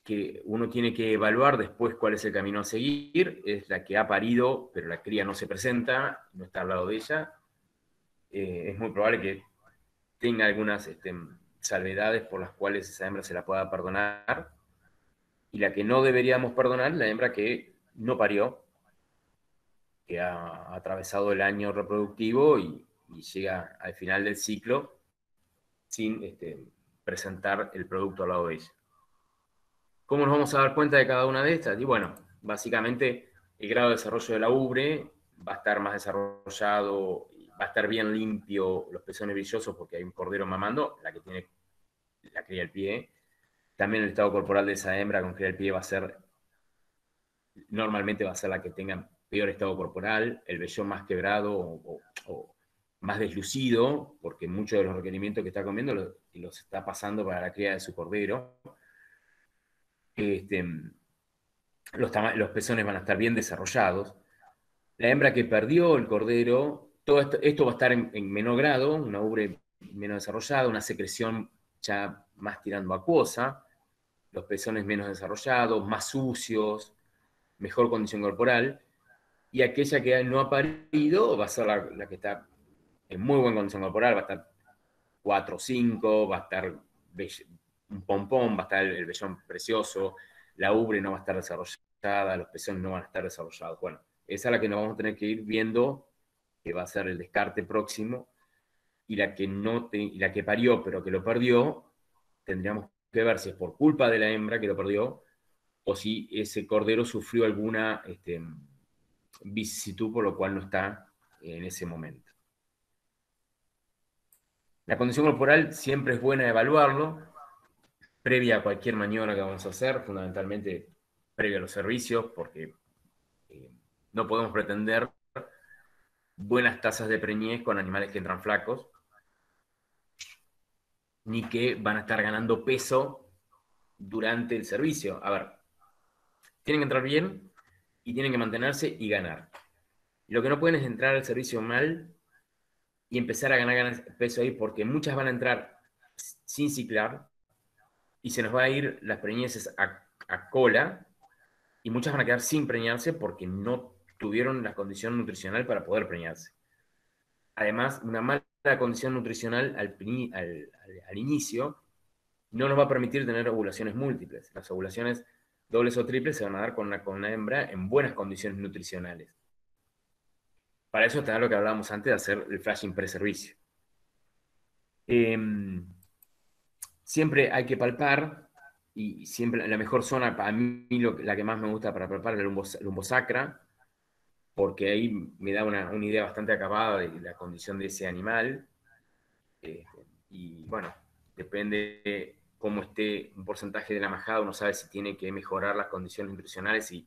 que uno tiene que evaluar después cuál es el camino a seguir es la que ha parido, pero la cría no se presenta, no está al lado de ella. Es muy probable que tenga algunas salvedades por las cuales esa hembra se la pueda perdonar. Y la que no deberíamos perdonar, la hembra que no parió, que ha atravesado el año reproductivo y llega al final del ciclo sin presentar el producto al lado de ella. ¿Cómo nos vamos a dar cuenta de cada una de estas? Y bueno, básicamente el grado de desarrollo de la ubre va a estar más desarrollado, va a estar bien limpio, los pezones brillosos porque hay un cordero mamando, la que tiene la cría del pie. También el estado corporal de esa hembra con cría del pie normalmente va a ser la que tenga peor estado corporal, el vellón más quebrado o más deslucido, porque muchos de los requerimientos que está comiendo los está pasando para la cría de su cordero. Los pezones van a estar bien desarrollados. La hembra que perdió el cordero, todo esto va a estar en menor grado, una ubre menos desarrollada, una secreción ya más tirando acuosa, los pezones menos desarrollados, más sucios, mejor condición corporal, y aquella que no ha parido va a ser la que está en muy buena condición corporal, va a estar 4 o 5, va a estar un pompón, va a estar el vellón precioso, la ubre no va a estar desarrollada, los pezones no van a estar desarrollados. Bueno, esa es la que nos vamos a tener que ir viendo, que va a ser el descarte próximo, y la que parió pero que lo perdió, tendríamos que ver si es por culpa de la hembra que lo perdió, o si ese cordero sufrió alguna vicisitud por lo cual no está en ese momento. La condición corporal siempre es buena evaluarlo, previa a cualquier maniobra que vamos a hacer, fundamentalmente previa a los servicios, porque no podemos pretender buenas tasas de preñez con animales que entran flacos, ni que van a estar ganando peso durante el servicio. A ver, tienen que entrar bien y tienen que mantenerse y ganar. Lo que no pueden es entrar al servicio mal y empezar a ganar peso ahí, porque muchas van a entrar sin ciclar y se nos va a ir las preñeces a cola, y muchas van a quedar sin preñarse porque no tuvieron la condición nutricional para poder preñarse. Además, una mala condición nutricional al inicio no nos va a permitir tener ovulaciones múltiples. Las ovulaciones dobles o triples se van a dar con una hembra en buenas condiciones nutricionales. Para eso está lo que hablábamos antes de hacer el flashing pre-servicio. Siempre hay que palpar, y siempre la mejor zona, para mí la que más me gusta para palpar es la lumbosacra, porque ahí me da una idea bastante acabada de la condición de ese animal. Y bueno, depende de cómo esté un porcentaje de la majada, uno sabe si tiene que mejorar las condiciones nutricionales y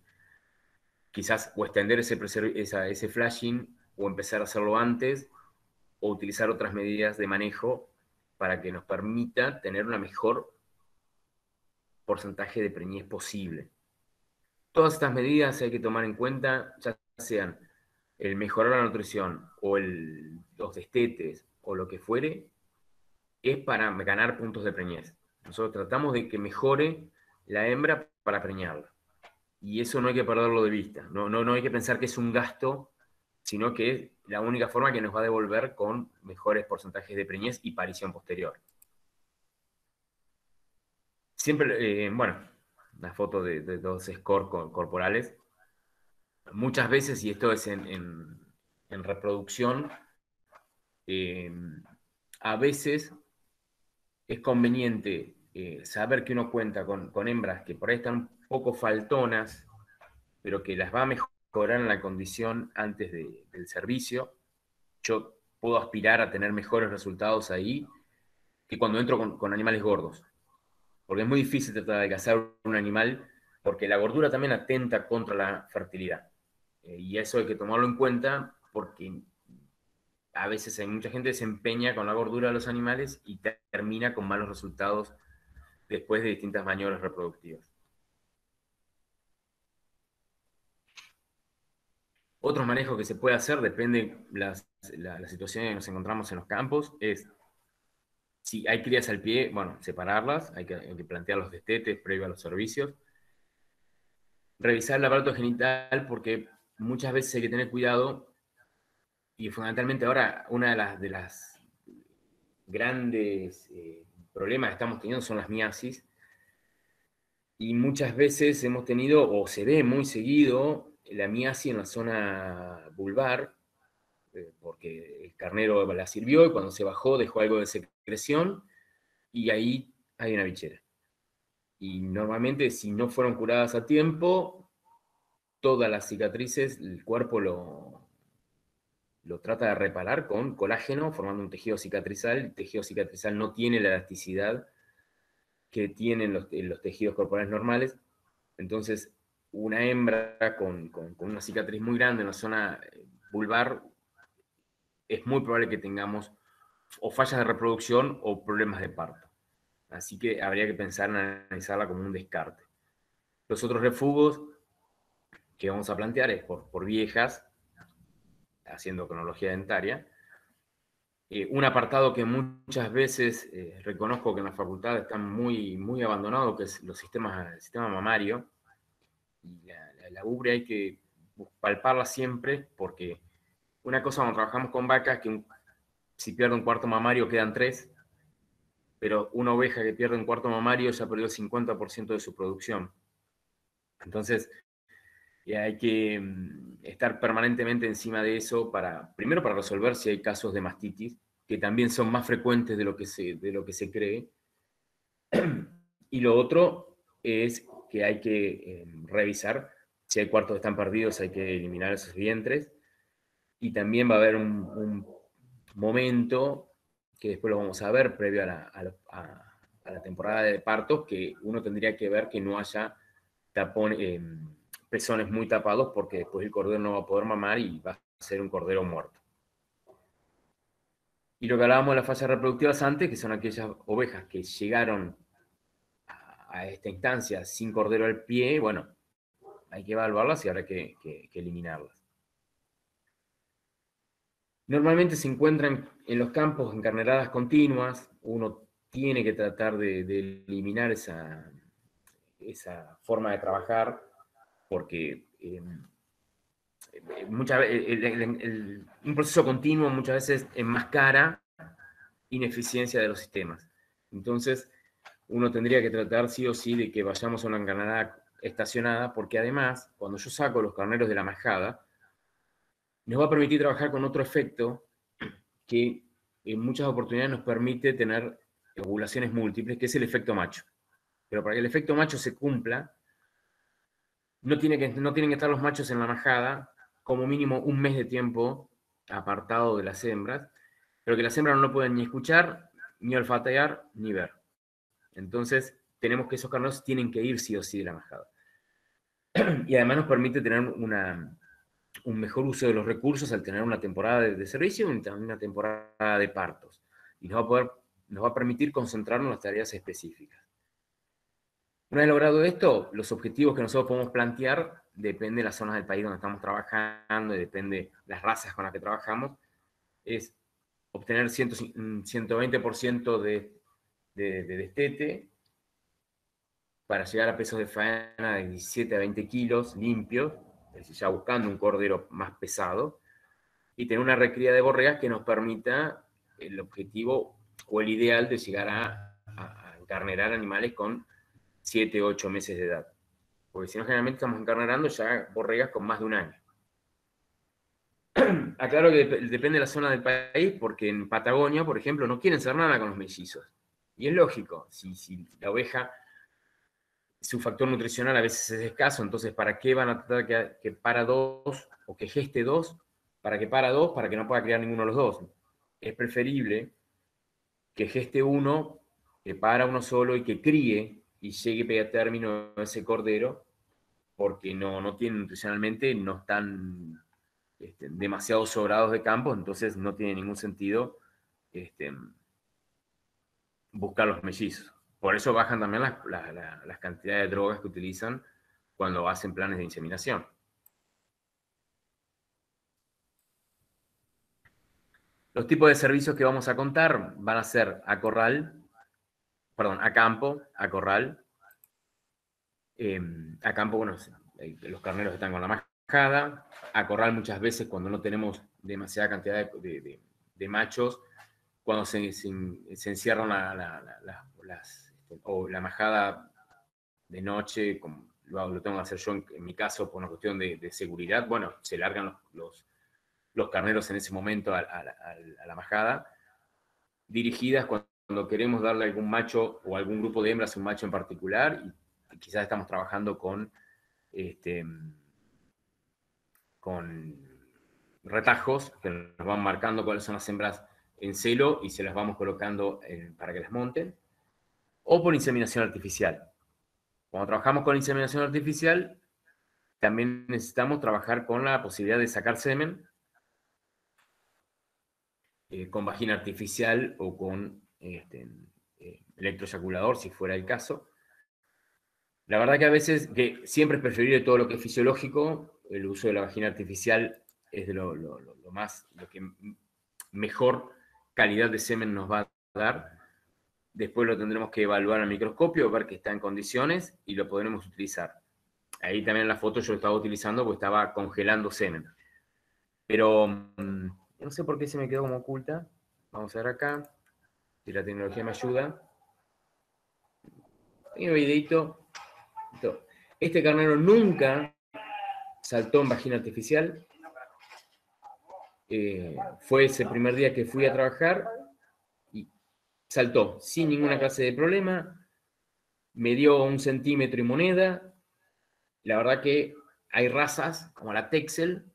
quizás o extender ese flashing o empezar a hacerlo antes o utilizar otras medidas de manejo para que nos permita tener una mejor porcentaje de preñez posible. Todas estas medidas hay que tomar en cuenta, ya sean el mejorar la nutrición o los destetes o lo que fuere, es para ganar puntos de preñez. Nosotros tratamos de que mejore la hembra para preñarla. Y eso no hay que perderlo de vista. No hay que pensar que es un gasto, sino que es la única forma que nos va a devolver con mejores porcentajes de preñez y parición posterior. Siempre, bueno, una foto de dos scores corporales. Muchas veces, y esto es en reproducción, a veces es conveniente saber que uno cuenta con hembras que por ahí están un poco faltonas, pero que las va a mejorar en la condición antes del servicio. Yo puedo aspirar a tener mejores resultados ahí que cuando entro con animales gordos. Porque es muy difícil tratar de cazar un animal, porque la gordura también atenta contra la fertilidad. Y eso hay que tomarlo en cuenta porque a veces hay mucha gente que se empeña con la gordura de los animales y termina con malos resultados después de distintas maniobras reproductivas. Otros manejos que se puede hacer, depende la situación en que nos encontramos en los campos, es si hay crías al pie, bueno, separarlas, hay que plantear los destetes previo a los servicios. Revisar el aparato genital porque muchas veces hay que tener cuidado y fundamentalmente ahora una de las grandes problemas que estamos teniendo son las miasis y muchas veces hemos tenido, o se ve muy seguido, la miasis en la zona vulvar, porque el carnero la sirvió y cuando se bajó dejó algo de secreción y ahí hay una bichera. Y normalmente si no fueron curadas a tiempo, todas las cicatrices, el cuerpo lo trata de reparar con colágeno, formando un tejido cicatrizal. El tejido cicatrizal no tiene la elasticidad que tienen los tejidos corporales normales. Entonces, una hembra con una cicatriz muy grande en la zona vulvar, es muy probable que tengamos o fallas de reproducción o problemas de parto. Así que habría que pensar en analizarla como un descarte. Los otros refugos que vamos a plantear es por viejas, haciendo cronología dentaria. Un apartado que muchas veces reconozco que en la facultad está muy, muy abandonado, que es el sistema mamario. Y la ubre hay que palparla siempre, porque una cosa cuando trabajamos con vacas, que si pierde un cuarto mamario quedan 3, pero una oveja que pierde un cuarto mamario ya perdió el 50% de su producción. Entonces, hay que estar permanentemente encima de eso, primero para resolver si hay casos de mastitis, que también son más frecuentes de lo que se cree. Y lo otro es que hay que revisar si hay cuartos que están perdidos, hay que eliminar esos vientres. Y también va a haber un momento, que después lo vamos a ver, previo a la temporada de partos, que uno tendría que ver que no haya pezones muy tapados, porque después el cordero no va a poder mamar y va a ser un cordero muerto. Y lo que hablábamos de las fases reproductivas antes, que son aquellas ovejas que llegaron a esta instancia sin cordero al pie, bueno, hay que evaluarlas y habrá que eliminarlas. Normalmente se encuentran en los campos en carneradas continuas. Uno tiene que tratar de eliminar esa forma de trabajar, porque un proceso continuo muchas veces enmascara ineficiencia de los sistemas. Entonces, uno tendría que tratar sí o sí de que vayamos a una carnerada estacionada, porque además, cuando yo saco los carneros de la majada, nos va a permitir trabajar con otro efecto que en muchas oportunidades nos permite tener ovulaciones múltiples, que es el efecto macho. Pero para que el efecto macho se cumpla, no tienen que estar los machos en la majada como mínimo un mes de tiempo apartado de las hembras, pero que las hembras no lo pueden ni escuchar, ni olfatear, ni ver. Entonces, tenemos que esos carneros tienen que ir sí o sí de la majada. Y además nos permite tener un mejor uso de los recursos al tener una temporada de servicio y una temporada de partos. Y nos va a permitir concentrarnos en las tareas específicas. Una vez logrado esto, los objetivos que nosotros podemos plantear depende de las zonas del país donde estamos trabajando y depende de las razas con las que trabajamos, es obtener 120% de destete para llegar a pesos de faena de 17 a 20 kilos limpios, es decir, ya buscando un cordero más pesado, y tener una recría de borregas que nos permita el objetivo o el ideal de llegar a encarnerar animales con 7 o 8 meses de edad. Porque si no, generalmente estamos encarnerando ya borregas con más de un año. Aclaro que depende de la zona del país, porque en Patagonia, por ejemplo, no quieren hacer nada con los mellizos. Y es lógico, si la oveja, su factor nutricional a veces es escaso, entonces ¿para qué van a tratar que para dos o que geste dos? ¿Para que para dos? Para que no pueda criar ninguno de los dos. Es preferible que geste uno, que para uno solo y que críe y llegue a término ese cordero, porque no tienen nutricionalmente, no están demasiado sobrados de campo, entonces no tiene ningún sentido buscar los mellizos. Por eso bajan también las cantidades de drogas que utilizan cuando hacen planes de inseminación. Los tipos de servicios que vamos a contar van a ser a campo, a corral. A campo, bueno, los carneros están con la majada. A corral muchas veces cuando no tenemos demasiada cantidad de machos, cuando se encierran la majada de noche, como lo tengo que hacer yo en mi caso por una cuestión de seguridad, bueno, se largan los carneros en ese momento a la majada, dirigidas cuando queremos darle a algún macho o algún grupo de hembras a un macho en particular, y quizás estamos trabajando con retajos que nos van marcando cuáles son las hembras en celo y se las vamos colocando para que las monten, o por inseminación artificial. Cuando trabajamos con inseminación artificial, también necesitamos trabajar con la posibilidad de sacar semen con vagina artificial o con electroeyaculador, si fuera el caso. La verdad que a veces, que siempre es preferible todo lo que es fisiológico, el uso de la vagina artificial es de lo que mejor calidad de semen nos va a dar. Después lo tendremos que evaluar al microscopio, ver que está en condiciones y lo podremos utilizar. Ahí también en la foto yo lo estaba utilizando porque estaba congelando semen. Pero no sé por qué se me quedó como oculta. Vamos a ver acá, si la tecnología me ayuda. Hay un videito. Este carnero nunca saltó en vagina artificial. Fue ese primer día que fui a trabajar y saltó sin ninguna clase de problema. Me dio 1 centímetro y moneda. La verdad que hay razas, como la Texel,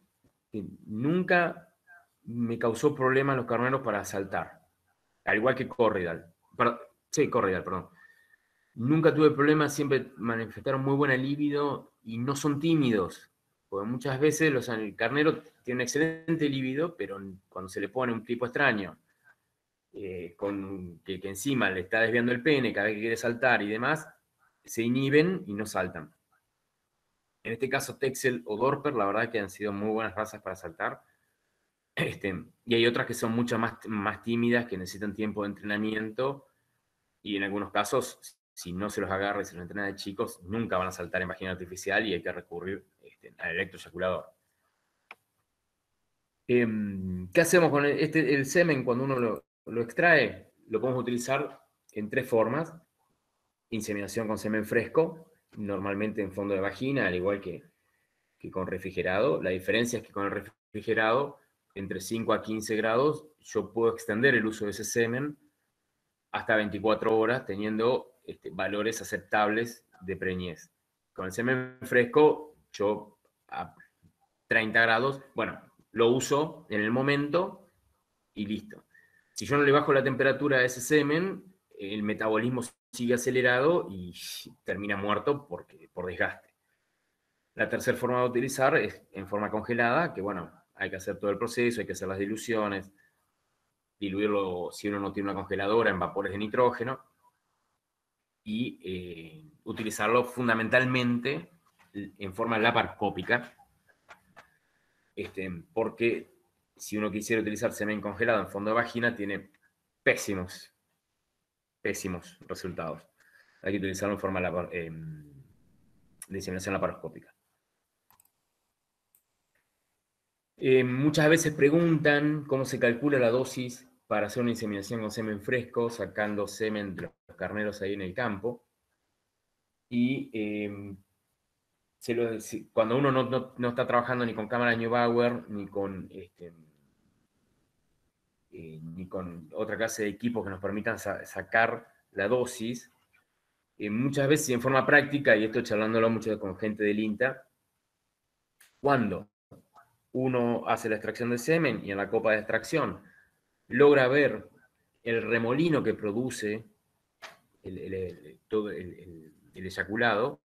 que nunca me causó problema en los carneros para saltar. Al igual que Corriedal. Corriedal, perdón. Nunca tuve problemas, siempre manifestaron muy buena libido y no son tímidos. Porque muchas veces el carnero tiene un excelente libido, pero cuando se le pone un tipo extraño, que encima le está desviando el pene cada vez que quiere saltar y demás, se inhiben y no saltan. En este caso, Texel o Dorper, la verdad que han sido muy buenas razas para saltar. Y hay otras que son mucho más tímidas, que necesitan tiempo de entrenamiento, y en algunos casos, si no se los agarra y se los entrena de chicos, nunca van a saltar en vagina artificial y hay que recurrir al electroeyaculador. ¿Qué hacemos con el semen cuando uno lo extrae? Lo podemos utilizar en 3 formas. Inseminación con semen fresco, normalmente en fondo de vagina, al igual que con refrigerado. La diferencia es que con el refrigerado, entre 5 a 15 grados, yo puedo extender el uso de ese semen hasta 24 horas, teniendo valores aceptables de preñez. Con el semen fresco, yo 30 grados, bueno, lo uso en el momento y listo. Si yo no le bajo la temperatura a ese semen, el metabolismo sigue acelerado y termina muerto por desgaste. La tercera forma de utilizar es en forma congelada, que bueno, hay que hacer todo el proceso, hay que hacer las diluciones, diluirlo si uno no tiene una congeladora en vapores de nitrógeno y utilizarlo fundamentalmente en forma laparoscópica, porque si uno quisiera utilizar semen congelado en fondo de vagina tiene pésimos resultados. Hay que utilizarlo en forma de inseminación laparoscópica. Muchas veces preguntan cómo se calcula la dosis para hacer una inseminación con semen fresco, sacando semen de los carneros ahí en el campo. Y cuando uno no está trabajando ni con cámara de Neubauer, ni con otra clase de equipos que nos permitan sacar la dosis, muchas veces en forma práctica, y esto charlándolo mucho con gente del INTA, cuando uno hace la extracción de semen y en la copa de extracción logra ver el remolino que produce todo el eyaculado,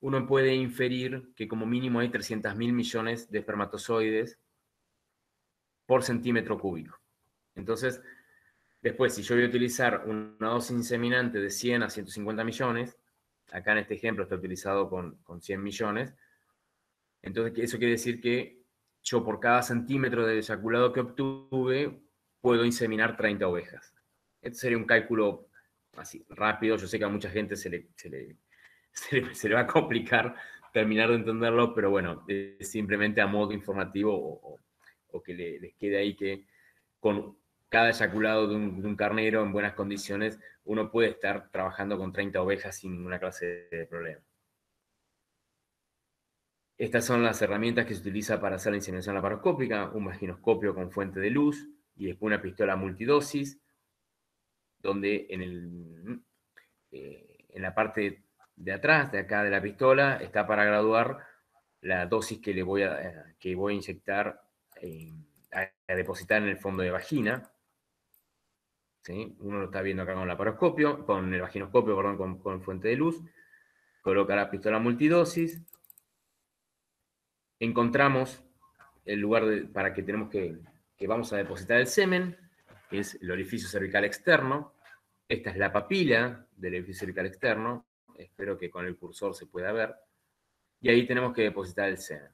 uno puede inferir que como mínimo hay 300.000 millones de espermatozoides por centímetro cúbico. Entonces, después, si yo voy a utilizar una dosis inseminante de 100 a 150 millones, acá en este ejemplo está utilizado con 100 millones, entonces eso quiere decir que yo por cada centímetro de eyaculado que obtuve, puedo inseminar 30 ovejas. Este sería un cálculo así, rápido. Yo sé que a mucha gente se le va a complicar terminar de entenderlo, pero bueno, simplemente a modo informativo o que les quede ahí que con cada eyaculado de un carnero en buenas condiciones, uno puede estar trabajando con 30 ovejas sin ninguna clase de problema. Estas son las herramientas que se utiliza para hacer la inseminación laparoscópica: un vaginoscopio con fuente de luz y después una pistola multidosis, donde en la parte de atrás, de acá de la pistola, está para graduar la dosis que voy a inyectar, a depositar en el fondo de vagina. ¿Sí? Uno lo está viendo acá con el laparoscopio, con el vaginoscopio, perdón, con fuente de luz. Coloca la pistola multidosis. Encontramos el lugar para que tenemos que vamos a depositar el semen, que es el orificio cervical externo. Esta es la papila del orificio cervical externo. Espero que con el cursor se pueda ver. Y ahí tenemos que depositar el semen.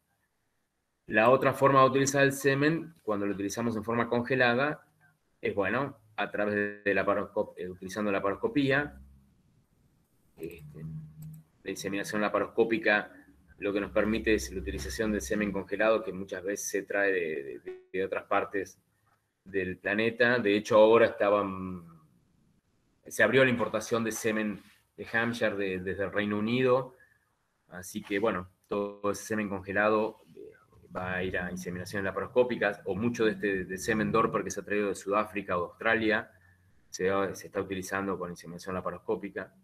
La otra forma de utilizar el semen, cuando lo utilizamos en forma congelada, es, bueno, a través de utilizando la laparoscopía. La inseminación laparoscópica lo que nos permite es la utilización del semen congelado, que muchas veces se trae de otras partes del planeta. De hecho, ahora se abrió la importación de semen de Hampshire desde el Reino Unido, así que bueno, todo ese semen congelado va a ir a inseminaciones laparoscópicas, o mucho de semen Dorper que se ha traído de Sudáfrica o de Australia se está utilizando con inseminación laparoscópica.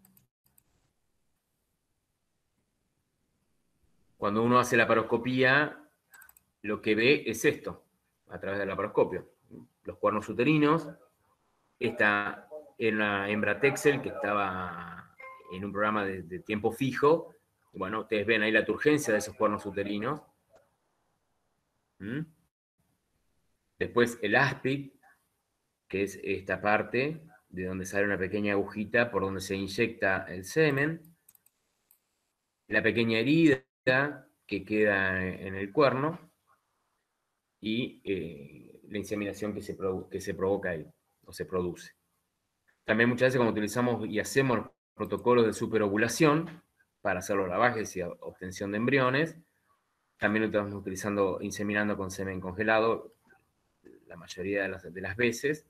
Cuando uno hace laparoscopía, lo que ve es esto, a través del laparoscopio. Los cuernos uterinos, esta era una hembra Texel que estaba en un programa de tiempo fijo. Bueno, ustedes ven ahí la turgencia de esos cuernos uterinos. Después el aspid, que es esta parte de donde sale una pequeña agujita por donde se inyecta el semen. La pequeña herida que queda en el cuerno y la inseminación que se provoca ahí, o se produce. También muchas veces cuando utilizamos y hacemos protocolos de superovulación para hacer los lavajes y obtención de embriones, también lo estamos inseminando con semen congelado la mayoría de las veces,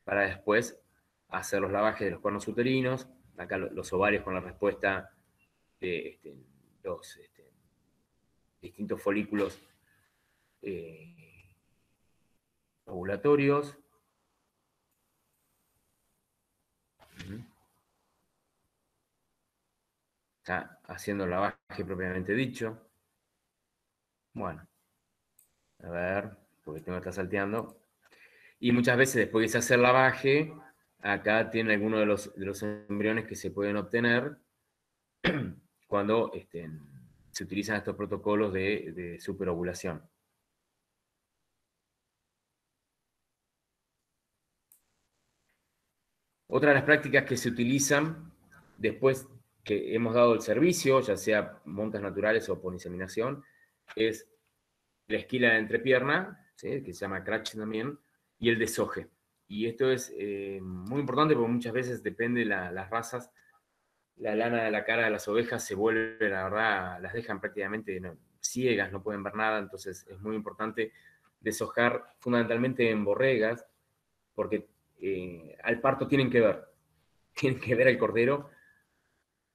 para después hacer los lavajes de los cuernos uterinos, acá los ovarios con la respuesta de los distintos folículos ovulatorios. Está haciendo el lavaje propiamente dicho. Bueno, a ver, porque tengo que estar salteando. Y muchas veces después que se hace el lavaje, acá tiene algunos de los embriones que se pueden obtener cuando se utilizan estos protocolos de superovulación. Otra de las prácticas que se utilizan después que hemos dado el servicio, ya sea montas naturales o por inseminación, es la esquila de entrepierna, ¿sí?, que se llama crutch también, y el deshoje. Y esto es muy importante porque muchas veces depende de las razas, la lana de la cara de las ovejas se vuelve, la verdad, las dejan prácticamente ciegas, no pueden ver nada, entonces es muy importante deshojar fundamentalmente en borregas, porque al parto tienen que ver al cordero,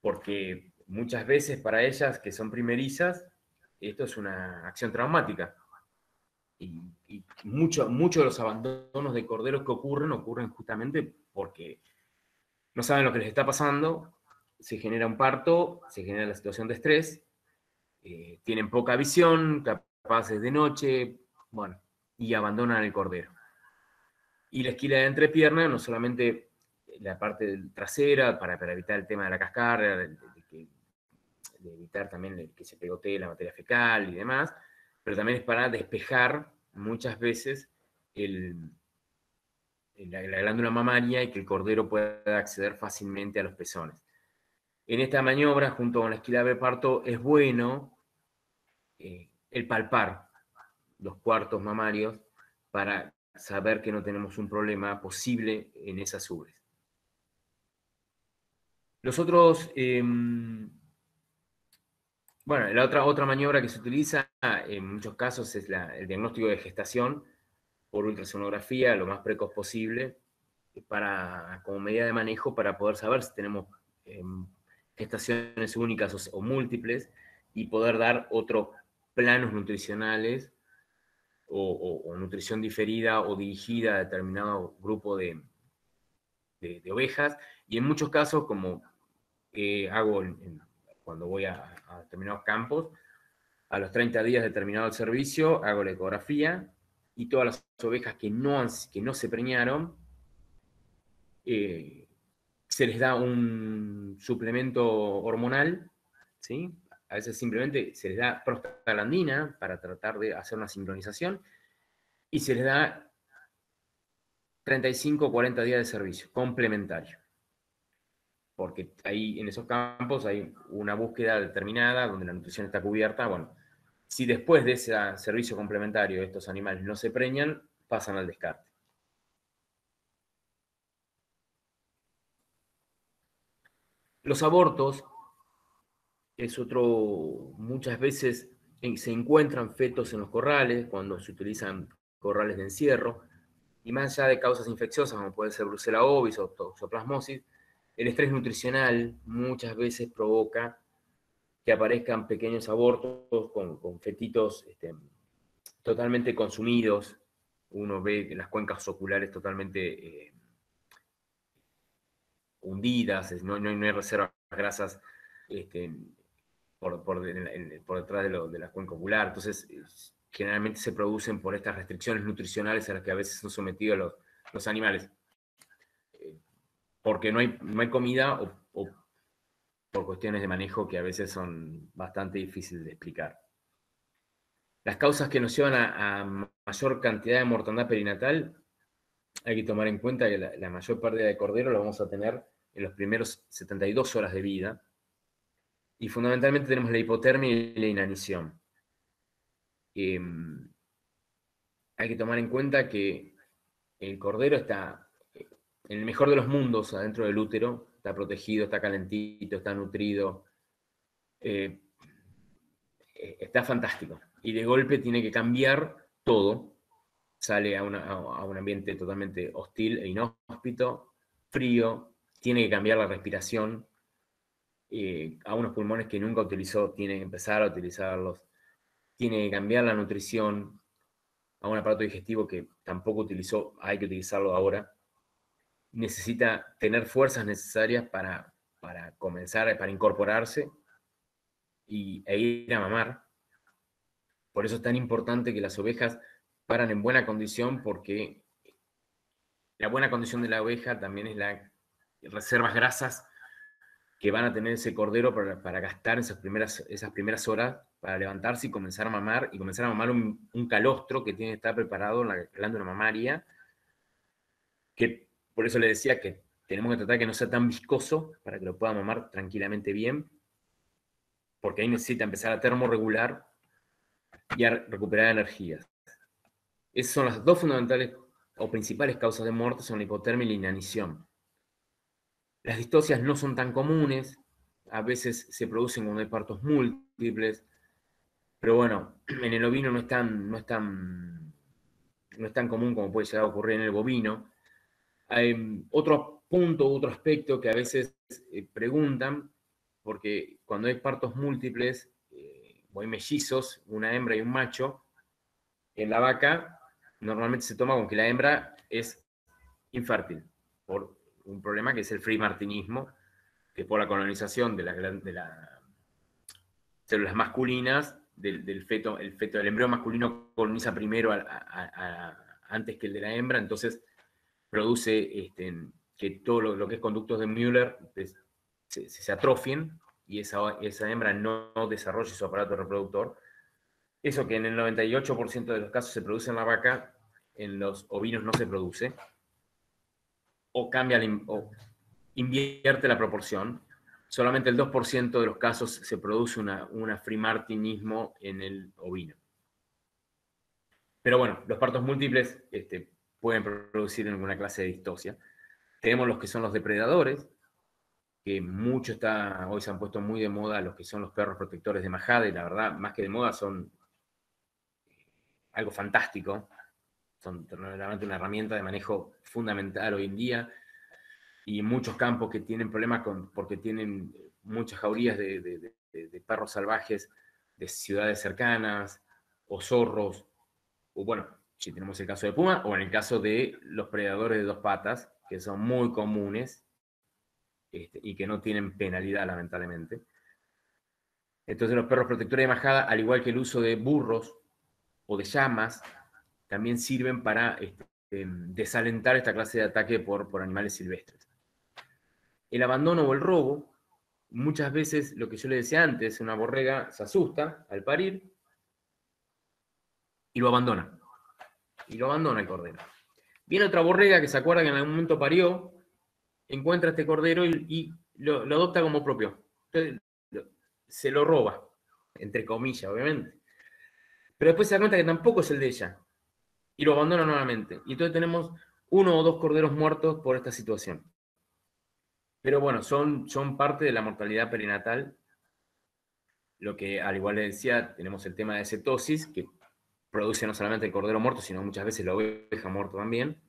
porque muchas veces para ellas que son primerizas, esto es una acción traumática. Y muchos de los abandonos de corderos que ocurren justamente porque no saben lo que les está pasando, se genera un parto, se genera la situación de estrés, tienen poca visión, capaces de noche, bueno, y abandonan el cordero. Y la esquila de entrepierna, no solamente la parte trasera, para evitar el tema de la cascarra, de evitar también que se pegotee la materia fecal y demás, pero también es para despejar muchas veces la glándula mamaria y que el cordero pueda acceder fácilmente a los pezones. En esta maniobra, junto con la esquila de parto, es bueno el palpar los cuartos mamarios para saber que no tenemos un problema posible en esas ubres. Los otros, bueno, la otra maniobra que se utiliza en muchos casos es el diagnóstico de gestación por ultrasonografía lo más precoz posible, como medida de manejo para poder saber si tenemos gestaciones únicas o múltiples y poder dar otros planos nutricionales o nutrición diferida o dirigida a determinado grupo de ovejas. Y en muchos casos, como hago cuando voy a determinados campos, a los 30 días de terminado el servicio, hago la ecografía y todas las ovejas que no se preñaron, se les da un suplemento hormonal, ¿sí? A veces simplemente se les da prostaglandina para tratar de hacer una sincronización y se les da 35 o 40 días de servicio complementario. Porque ahí en esos campos hay una búsqueda determinada donde la nutrición está cubierta. Bueno, si después de ese servicio complementario estos animales no se preñan, pasan al descarte. Los abortos es otro, muchas veces se encuentran fetos en los corrales cuando se utilizan corrales de encierro, y más allá de causas infecciosas como puede ser Brucella ovis o toxoplasmosis, el estrés nutricional muchas veces provoca que aparezcan pequeños abortos con fetitos totalmente consumidos. Uno ve las cuencas oculares totalmente hundidas, no hay reservas grasas por detrás de la cuenca ocular. Entonces, generalmente se producen por estas restricciones nutricionales a las que a veces son sometidos los animales. Porque no hay comida o por cuestiones de manejo que a veces son bastante difíciles de explicar. Las causas que nos llevan a mayor cantidad de mortandad perinatal, hay que tomar en cuenta que la mayor pérdida de cordero la vamos a tener en los primeros 72 horas de vida, y fundamentalmente tenemos la hipotermia y la inanición. Hay que tomar en cuenta que el cordero está, en el mejor de los mundos, adentro del útero, está protegido, está calentito, está nutrido, está fantástico. Y de golpe tiene que cambiar todo, sale a un ambiente totalmente hostil e inhóspito, frío, tiene que cambiar la respiración, a unos pulmones que nunca utilizó, tiene que empezar a utilizarlos, tiene que cambiar la nutrición, a un aparato digestivo que tampoco utilizó, hay que utilizarlo ahora. Necesita tener fuerzas necesarias para comenzar, para incorporarse e ir a mamar. Por eso es tan importante que las ovejas paran en buena condición, porque la buena condición de la oveja también es las reservas grasas que van a tener ese cordero para gastar esas primeras horas para levantarse y comenzar a mamar, un calostro que tiene que estar preparado en la glándula mamaria, que por eso le decía que tenemos que tratar que no sea tan viscoso para que lo pueda mamar tranquilamente bien, porque ahí necesita empezar a termorregular y a recuperar energías. Esas son las dos fundamentales o principales causas de muerte, son la hipotermia y la inanición. Las distocias no son tan comunes, a veces se producen cuando hay partos múltiples, pero bueno, en el ovino no es tan común como puede llegar a ocurrir en el bovino. Hay otro punto, otro aspecto que a veces preguntan, porque cuando hay partos múltiples, o hay mellizos, una hembra y un macho, en la vaca normalmente se toma con que la hembra es infértil, por un problema que es el freemartinismo, que es por la colonización de las células masculinas del feto, el embrión masculino coloniza primero antes que el de la hembra, entonces produce que todo lo que es conductos de Müller se atrofien y esa hembra no desarrolle su aparato reproductor. Eso que en el 98% de los casos se produce en la vaca, en los ovinos no se produce, o o invierte la proporción. Solamente el 2% de los casos se produce una freemartinismo en el ovino. Pero bueno, los partos múltiples pueden producir alguna clase de distocia. Tenemos los que son los depredadores, que hoy se han puesto muy de moda los que son los perros protectores de majada, y la verdad, más que de moda, son algo fantástico. Son realmente una herramienta de manejo fundamental hoy en día, y en muchos campos que tienen problemas porque tienen muchas jaurías de perros salvajes de ciudades cercanas, o zorros, o bueno, si tenemos el caso de puma, o en el caso de los predadores de dos patas, que son muy comunes, y que no tienen penalidad, lamentablemente. Entonces los perros protectores de majada, al igual que el uso de burros o de llamas, también sirven para desalentar esta clase de ataque por animales silvestres. El abandono o el robo, muchas veces, lo que yo le decía antes, una borrega se asusta al parir y lo abandona. Y lo abandona el cordero. Viene otra borrega que se acuerda que en algún momento parió, encuentra este cordero y lo adopta como propio. Entonces, se lo roba, entre comillas, obviamente. Pero después se da cuenta que tampoco es el de ella. Y lo abandona nuevamente. Y entonces tenemos 1 o 2 corderos muertos por esta situación. Pero bueno, son parte de la mortalidad perinatal. Lo que, al igual le decía, tenemos el tema de cetosis, que produce no solamente el cordero muerto, sino muchas veces la oveja muerta también.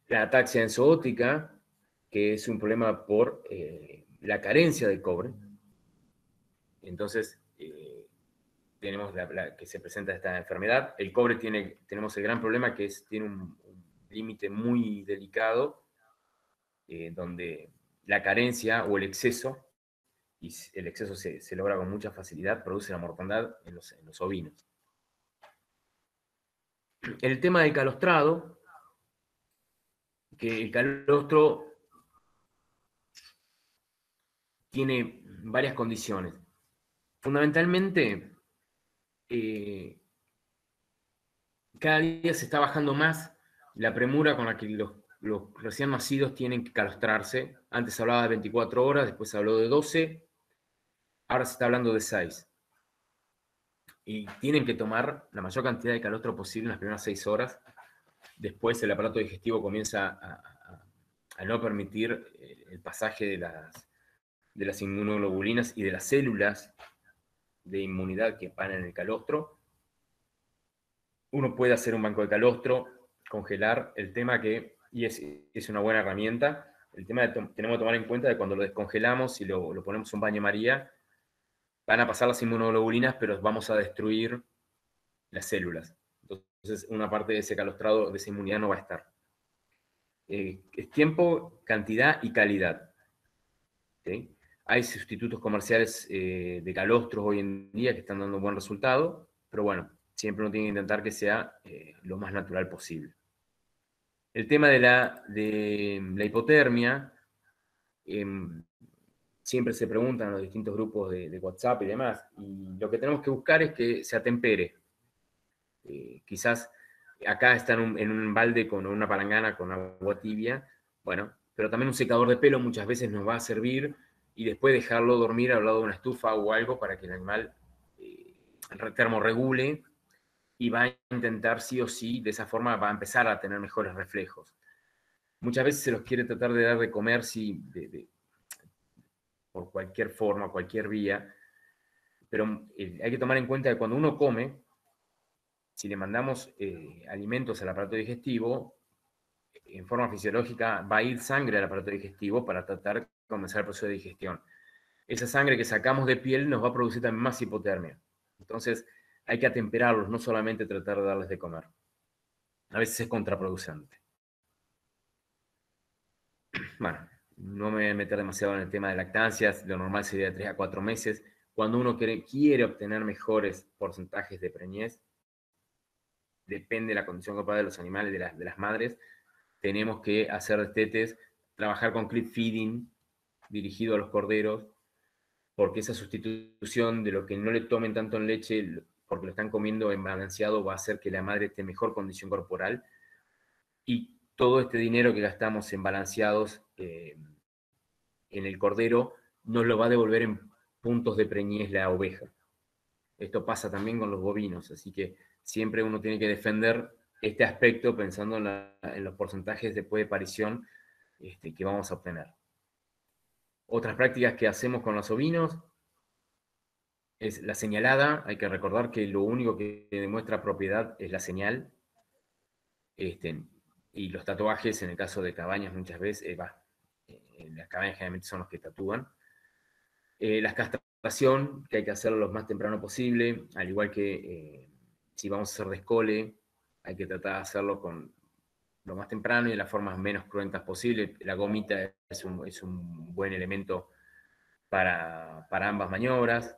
La ataxia enzootica, que es un problema por la carencia de cobre. Entonces, tenemos que se presenta esta enfermedad. El cobre tenemos el gran problema que tiene un límite muy delicado, donde la carencia o el exceso, y el exceso se logra con mucha facilidad, produce la mortandad en los ovinos. El tema del calostrado, que el calostro tiene varias condiciones. Fundamentalmente, cada día se está bajando más la premura con la que los recién nacidos tienen que calostrarse. Antes se hablaba de 24 horas, después se habló de 12, ahora se está hablando de 6. Y tienen que tomar la mayor cantidad de calostro posible en las primeras 6 horas. Después el aparato digestivo comienza a no permitir el pasaje de las inmunoglobulinas y de las células de inmunidad que van en el calostro. Uno puede hacer un banco de calostro, congelar. El tema y es una buena herramienta, el tema tenemos que tomar en cuenta de cuando lo descongelamos y lo ponemos en un baño María, van a pasar las inmunoglobulinas, pero vamos a destruir las células. Entonces, una parte de ese calostrado, de esa inmunidad, no va a estar. Es tiempo, cantidad y calidad. ¿Sí? Hay sustitutos comerciales de calostros hoy en día que están dando un buen resultado, pero bueno, siempre uno tiene que intentar que sea lo más natural posible. El tema de la hipotermia, siempre se preguntan en los distintos grupos de WhatsApp y demás, y lo que tenemos que buscar es que se atempere. Quizás acá está en un balde con una palangana con agua tibia, bueno, pero también un secador de pelo muchas veces nos va a servir, y después dejarlo dormir al lado de una estufa o algo para que el animal termorregule, y va a intentar sí o sí, de esa forma va a empezar a tener mejores reflejos. Muchas veces se los quiere tratar de dar de comer, sí, por cualquier forma, cualquier vía, pero hay que tomar en cuenta que cuando uno come, si le mandamos alimentos al aparato digestivo, en forma fisiológica va a ir sangre al aparato digestivo para tratar de comenzar el proceso de digestión. Esa sangre que sacamos de piel nos va a producir también más hipotermia. Entonces hay que atemperarlos, no solamente tratar de darles de comer. A veces es contraproducente. Bueno, no me voy a meter demasiado en el tema de lactancias, lo normal sería de 3 a 4 meses. Cuando uno quiere obtener mejores porcentajes de preñez, depende de la condición corporal de los animales, de las madres, tenemos que hacer destetes, trabajar con clip feeding dirigido a los corderos, porque esa sustitución de lo que no le tomen tanto en leche, porque lo están comiendo en balanceado, va a hacer que la madre esté en mejor condición corporal, y todo este dinero que gastamos en balanceados en el cordero nos lo va a devolver en puntos de preñez la oveja. Esto pasa también con los bovinos, así que siempre uno tiene que defender este aspecto pensando en los porcentajes después de parición que vamos a obtener. Otras prácticas que hacemos con los ovinos es la señalada. Hay que recordar que lo único que demuestra propiedad es la señal. Y los tatuajes, en el caso de cabañas muchas veces, las cabañas generalmente son los que tatúan. La castración, que hay que hacerlo lo más temprano posible, al igual que si vamos a hacer descole, hay que tratar de hacerlo con lo más temprano y de las formas menos cruentas posible. La gomita es un buen elemento para ambas maniobras.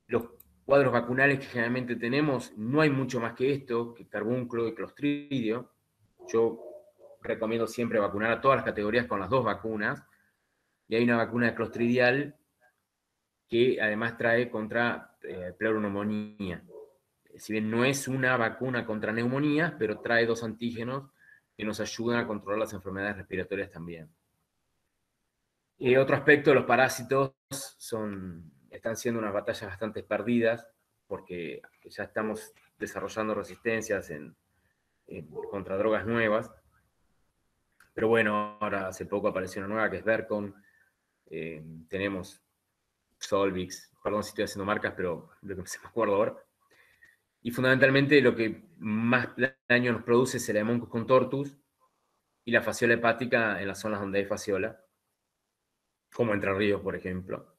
Los cuadros vacunales que generalmente tenemos, no hay mucho más que esto, que carbúnculo y clostridio. Yo recomiendo siempre vacunar a todas las categorías con las 2 vacunas, y hay una vacuna de clostridial que además trae contra pleuroneumonía. Si bien no es una vacuna contra neumonía, pero trae 2 antígenos que nos ayudan a controlar las enfermedades respiratorias también. Otro aspecto de los parásitos están siendo unas batallas bastante perdidas, porque ya estamos desarrollando resistencias contra drogas nuevas. Pero bueno, ahora hace poco apareció una nueva que es Vercon. Tenemos Solvix, perdón si estoy haciendo marcas, pero lo que se me acuerdo ahora. Y fundamentalmente lo que más daño nos produce es el Haemococcus contortus y la fasciola hepática en las zonas donde hay fasciola, como Entre Ríos, por ejemplo.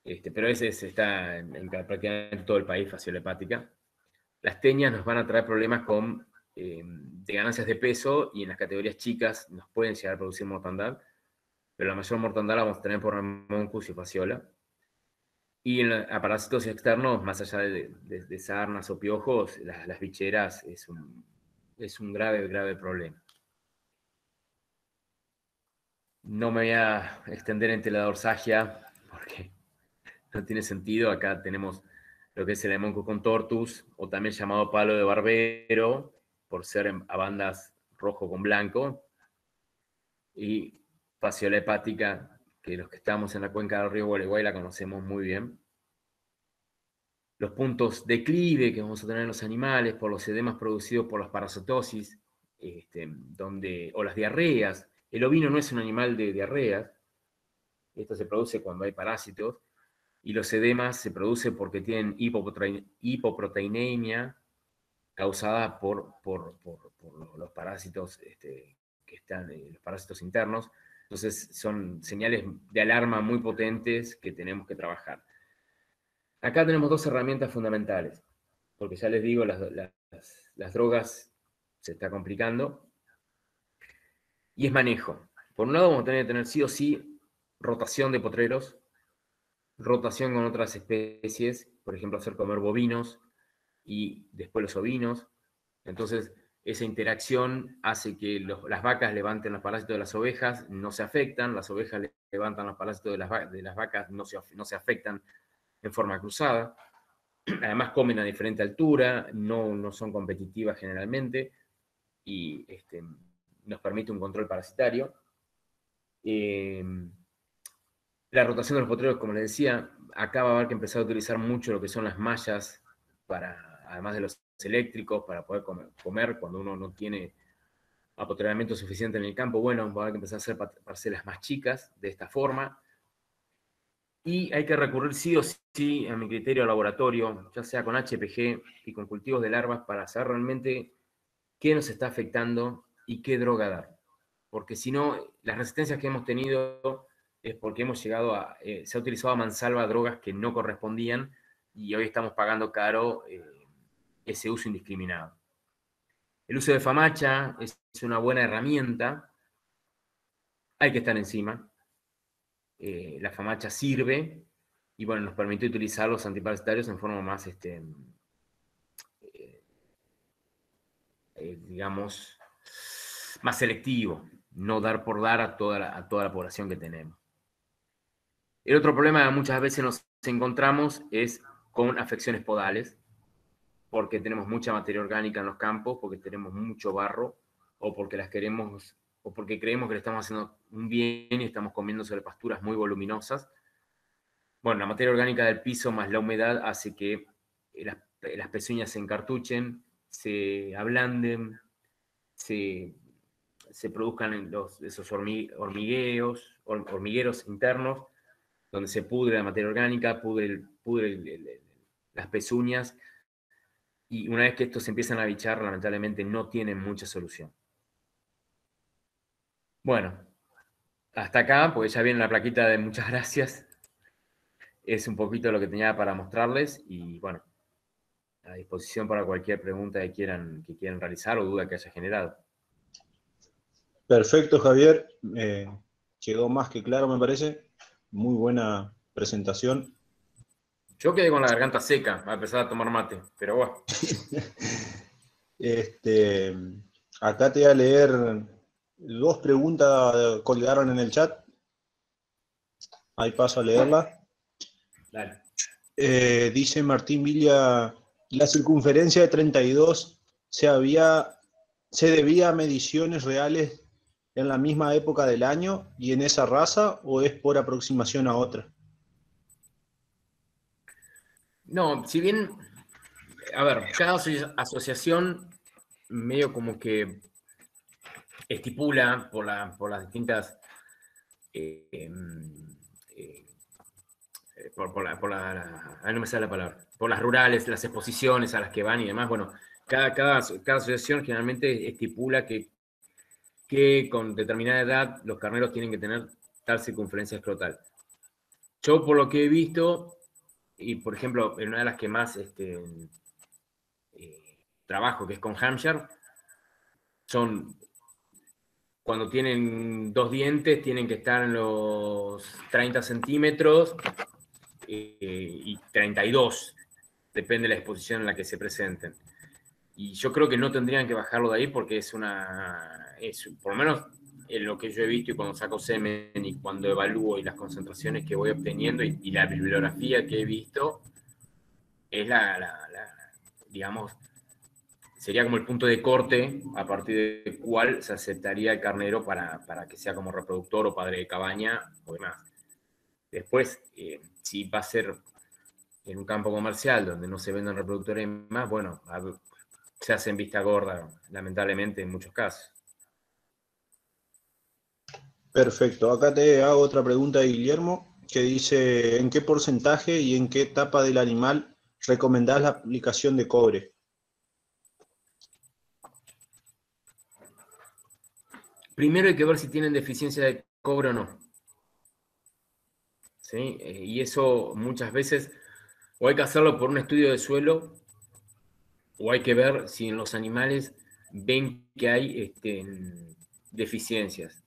Pero ese está en prácticamente todo el país, fasciola hepática. Las teñas nos van a traer problemas de ganancias de peso, y en las categorías chicas nos pueden llegar a producir mortandad, pero la mayor mortandad la vamos a tener por Haemococcus y fasciola. Y a parásitos externos, más allá de sarnas o piojos, las bicheras es un grave, grave problema. No me voy a extender en teladorsagia porque no tiene sentido. Acá tenemos lo que es el Haemococcus contortus, o también llamado palo de barbero, por ser a bandas rojo con blanco, y fasciola hepática, que los que estamos en la cuenca del río Gualeguay la conocemos muy bien. Los puntos de declive que vamos a tener en los animales por los edemas producidos por las parasitosis, o las diarreas. El ovino no es un animal de diarreas. Esto se produce cuando hay parásitos, y los edemas se producen porque tienen hipoproteinemia causada por los parásitos que están, los parásitos internos. Entonces son señales de alarma muy potentes que tenemos que trabajar. Acá tenemos 2 herramientas fundamentales, porque ya les digo, las drogas se está complicando, y es manejo. Por un lado vamos a tener que tener sí o sí rotación de potreros, rotación con otras especies, por ejemplo, hacer comer bovinos y después los ovinos. Entonces, esa interacción hace que las vacas levanten los parásitos de las ovejas, no se afectan, las ovejas levantan los parásitos de las vacas, no se afectan en forma cruzada. Además comen a diferente altura, no son competitivas generalmente, y nos permite un control parasitario. La rotación de los potreros, como les decía, acá va a haber que empezar a utilizar mucho lo que son las mallas, además de los eléctricos, para poder comer cuando uno no tiene apotreramiento suficiente en el campo. Bueno, va a haber que empezar a hacer parcelas más chicas de esta forma. Y hay que recurrir sí o sí, a mi criterio, al laboratorio, ya sea con HPG y con cultivos de larvas, para saber realmente qué nos está afectando y qué droga dar. Porque si no, las resistencias que hemos tenido es porque hemos llegado se ha utilizado a mansalva drogas que no correspondían y hoy estamos pagando caro ese uso indiscriminado. El uso de Famacha es una buena herramienta, hay que estar encima. La Famacha sirve y bueno, nos permite utilizar los antiparasitarios en forma más, digamos, más selectivo, no dar por dar a toda la población que tenemos. El otro problema que muchas veces nos encontramos es con afecciones podales, porque tenemos mucha materia orgánica en los campos, porque tenemos mucho barro, o porque o porque creemos que le estamos haciendo un bien y estamos comiendo sobre pasturas muy voluminosas. Bueno, la materia orgánica del piso más la humedad hace que las pezuñas se encartuchen, se ablanden, se produzcan esos hormigueros internos, donde se pudre la materia orgánica, pudre las pezuñas, y una vez que estos se empiezan a bichar, lamentablemente no tienen mucha solución. Bueno, hasta acá, porque ya viene la plaquita de muchas gracias. Es un poquito lo que tenía para mostrarles, y bueno, a disposición para cualquier pregunta que quieran realizar o duda que haya generado. Perfecto, Javier. Quedó más que claro, me parece. Muy buena presentación. Yo quedé con la garganta seca a empezar a tomar mate, pero bueno. Acá te voy a leer 2 preguntas colgaron en el chat. Ahí paso a leerla. Dale. Dice Martín Villa, ¿la circunferencia de 32 se debía a mediciones reales en la misma época del año y en esa raza, o es por aproximación a otra? No, si bien, a ver, cada asociación medio como que estipula por las distintas no me sale la palabra, por las rurales, las exposiciones a las que van y demás. Bueno, cada asociación generalmente estipula que con determinada edad los carneros tienen que tener tal circunferencia escrotal. Yo, por lo que he visto, y por ejemplo, en una de las que más trabajo, que es con Hampshire, cuando tienen 2 dientes, tienen que estar en los 30 centímetros y 32, depende de la exposición en la que se presenten. Y yo creo que no tendrían que bajarlo de ahí, porque por lo menos en lo que yo he visto y cuando saco semen y cuando evalúo y las concentraciones que voy obteniendo y la bibliografía que he visto, es digamos, sería como el punto de corte a partir del cual se aceptaría el carnero para que sea como reproductor o padre de cabaña o demás. Después, si va a ser en un campo comercial donde no se venden reproductores más, bueno, se hacen vista gorda, lamentablemente, en muchos casos. Perfecto. Acá te hago otra pregunta de Guillermo, que dice, ¿en qué porcentaje y en qué etapa del animal recomendás la aplicación de cobre? Primero hay que ver si tienen deficiencia de cobre o no. ¿Sí? Y eso muchas veces o hay que hacerlo por un estudio de suelo, o hay que ver si en los animales ven que hay deficiencias.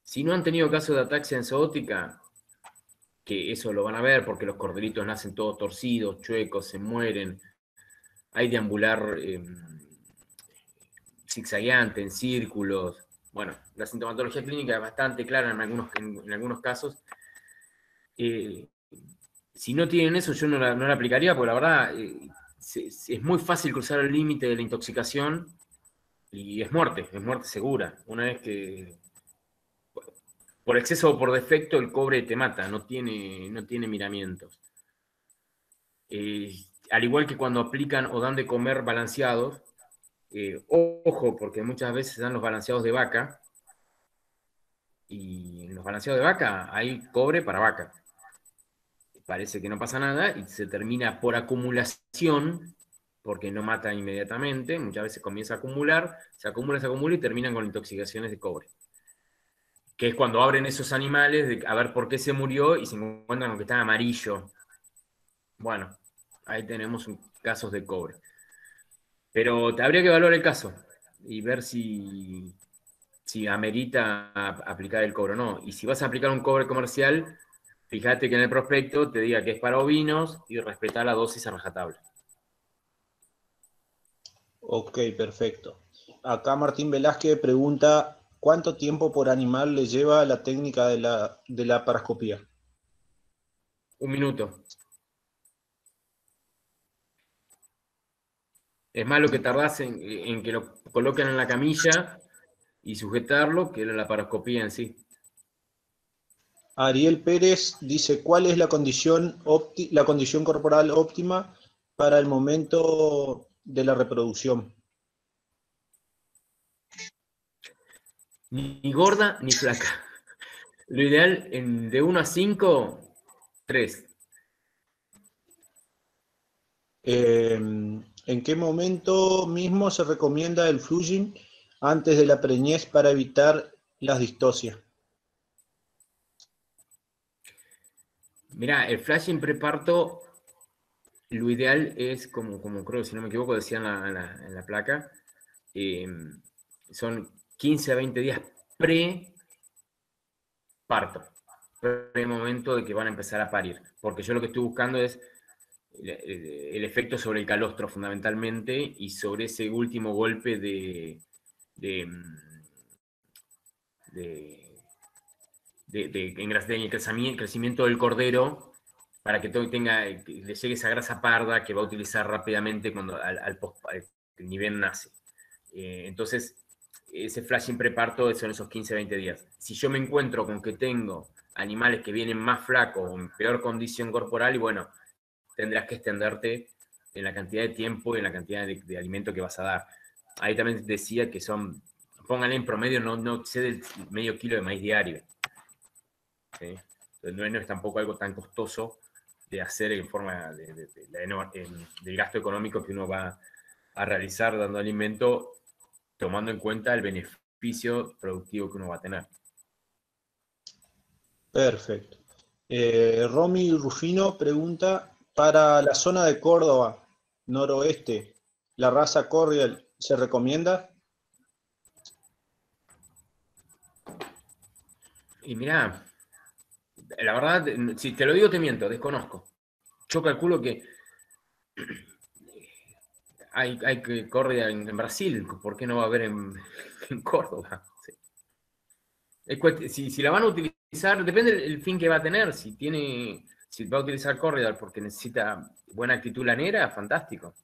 Si no han tenido casos de ataxia enzootica, que eso lo van a ver porque los corderitos nacen todos torcidos, chuecos, se mueren. Hay deambular zigzagueante, en círculos. Bueno, la sintomatología clínica es bastante clara en algunos casos. Si no tienen eso, yo no la aplicaría, porque la verdad es muy fácil cruzar el límite de la intoxicación y es muerte segura. Una vez que, por exceso o por defecto, el cobre te mata, no tiene miramientos. Al igual que cuando aplican o dan de comer balanceados, ojo, porque muchas veces dan los balanceados de vaca, y en los balanceados de vaca hay cobre para vaca. Parece que no pasa nada y se termina por acumulación, porque no mata inmediatamente, muchas veces comienza a acumular, se acumula y terminan con intoxicaciones de cobre. Que es cuando abren esos animales a ver por qué se murió y se encuentran con que está amarillo. Bueno, ahí tenemos casos de cobre. Pero te habría que evaluar el caso y ver si amerita aplicar el cobre o no. Y si vas a aplicar un cobre comercial, fíjate que en el prospecto te diga que es para ovinos y respetar la dosis a rajatabla. Ok, perfecto. Acá Martín Velázquez pregunta, ¿cuánto tiempo por animal le lleva la técnica de la paroscopía? 1 minuto. Es más lo que tardás en que lo coloquen en la camilla y sujetarlo que la laparoscopía en sí. Ariel Pérez dice, ¿cuál es la condición corporal óptima para el momento de la reproducción? Ni gorda ni flaca. Lo ideal de 1 a 5, 3. ¿En qué momento mismo se recomienda el flushing antes de la preñez para evitar las distocias? Mirá, el flashing preparto, lo ideal es, como creo, si no me equivoco, decía en la placa, son 15 a 20 días pre-parto, pre-momento de que van a empezar a parir. Porque yo lo que estoy buscando es el efecto sobre el calostro fundamentalmente y sobre ese último golpe de crecimiento del cordero para que todo le llegue esa grasa parda que va a utilizar rápidamente cuando ni bien nace. Entonces, ese flashing preparto son esos 15-20 días. Si yo me encuentro con que tengo animales que vienen más flacos o en peor condición corporal, y bueno, tendrás que extenderte en la cantidad de tiempo y en la cantidad de alimento que vas a dar. Ahí también decía que pónganle en promedio, no excede el medio kilo de maíz diario. ¿Sí? Entonces no es tampoco algo tan costoso de hacer en forma del gasto económico que uno va a realizar dando alimento, tomando en cuenta el beneficio productivo que uno va a tener. Perfecto. Romy Rufino pregunta, para la zona de Córdoba, noroeste, ¿la raza Corriel se recomienda? Y mirá, la verdad, si te lo digo te miento, desconozco. Yo calculo que hay que correr en Brasil, ¿por qué no va a haber en Córdoba? Sí. Si la van a utilizar, depende del fin que va a tener. Si va a utilizar Corridor porque necesita buena actitud lanera, fantástico.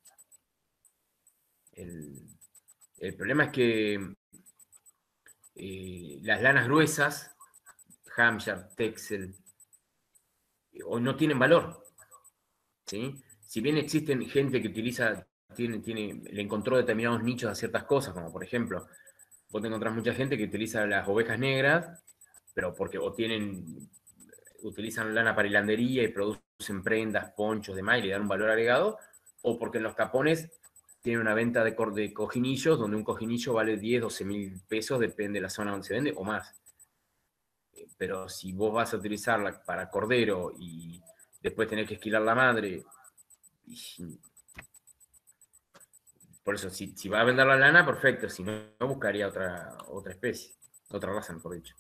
El problema es que las lanas gruesas, Hampshire, Texel, hoy no tienen valor. ¿Sí? Si bien existen gente que utiliza, le encontró determinados nichos a ciertas cosas, como por ejemplo, vos te encontrás mucha gente que utiliza las ovejas negras, pero porque utilizan lana para hilandería y producen prendas, ponchos, demás, y le dan un valor agregado, o porque en los capones tienen una venta de cojinillos, donde un cojinillo vale 10, 12 mil pesos, depende de la zona donde se vende, o más. Pero si vos vas a utilizarla para cordero y después tenés que esquilar la madre, por eso, si va a vender la lana, perfecto, si no, buscaría otra especie, otra raza, mejor dicho.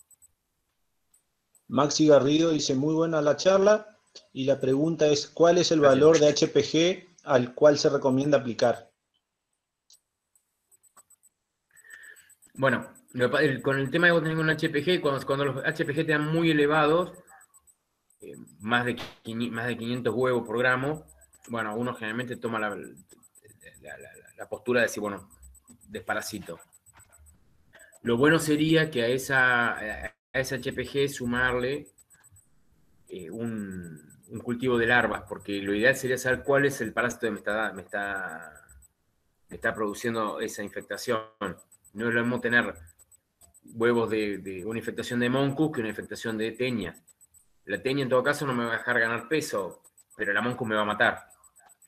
Maxi Garrido dice, muy buena la charla, y la pregunta es, ¿cuál es el Gracias. valor de HPG al cual se recomienda aplicar? Bueno, con el tema de vos tenés un HPG, cuando los HPG te dan muy elevados, más de 500 huevos por gramo, bueno, uno generalmente toma la postura de decir, bueno, desparasito. Lo bueno sería que a ese HPG sumarle un cultivo de larvas, porque lo ideal sería saber cuál es el parásito que me está produciendo esa infectación. No es lo mismo tener huevos de una infectación de Moncus que una infectación de teña. La teña en todo caso no me va a dejar ganar peso, pero la Moncus me va a matar.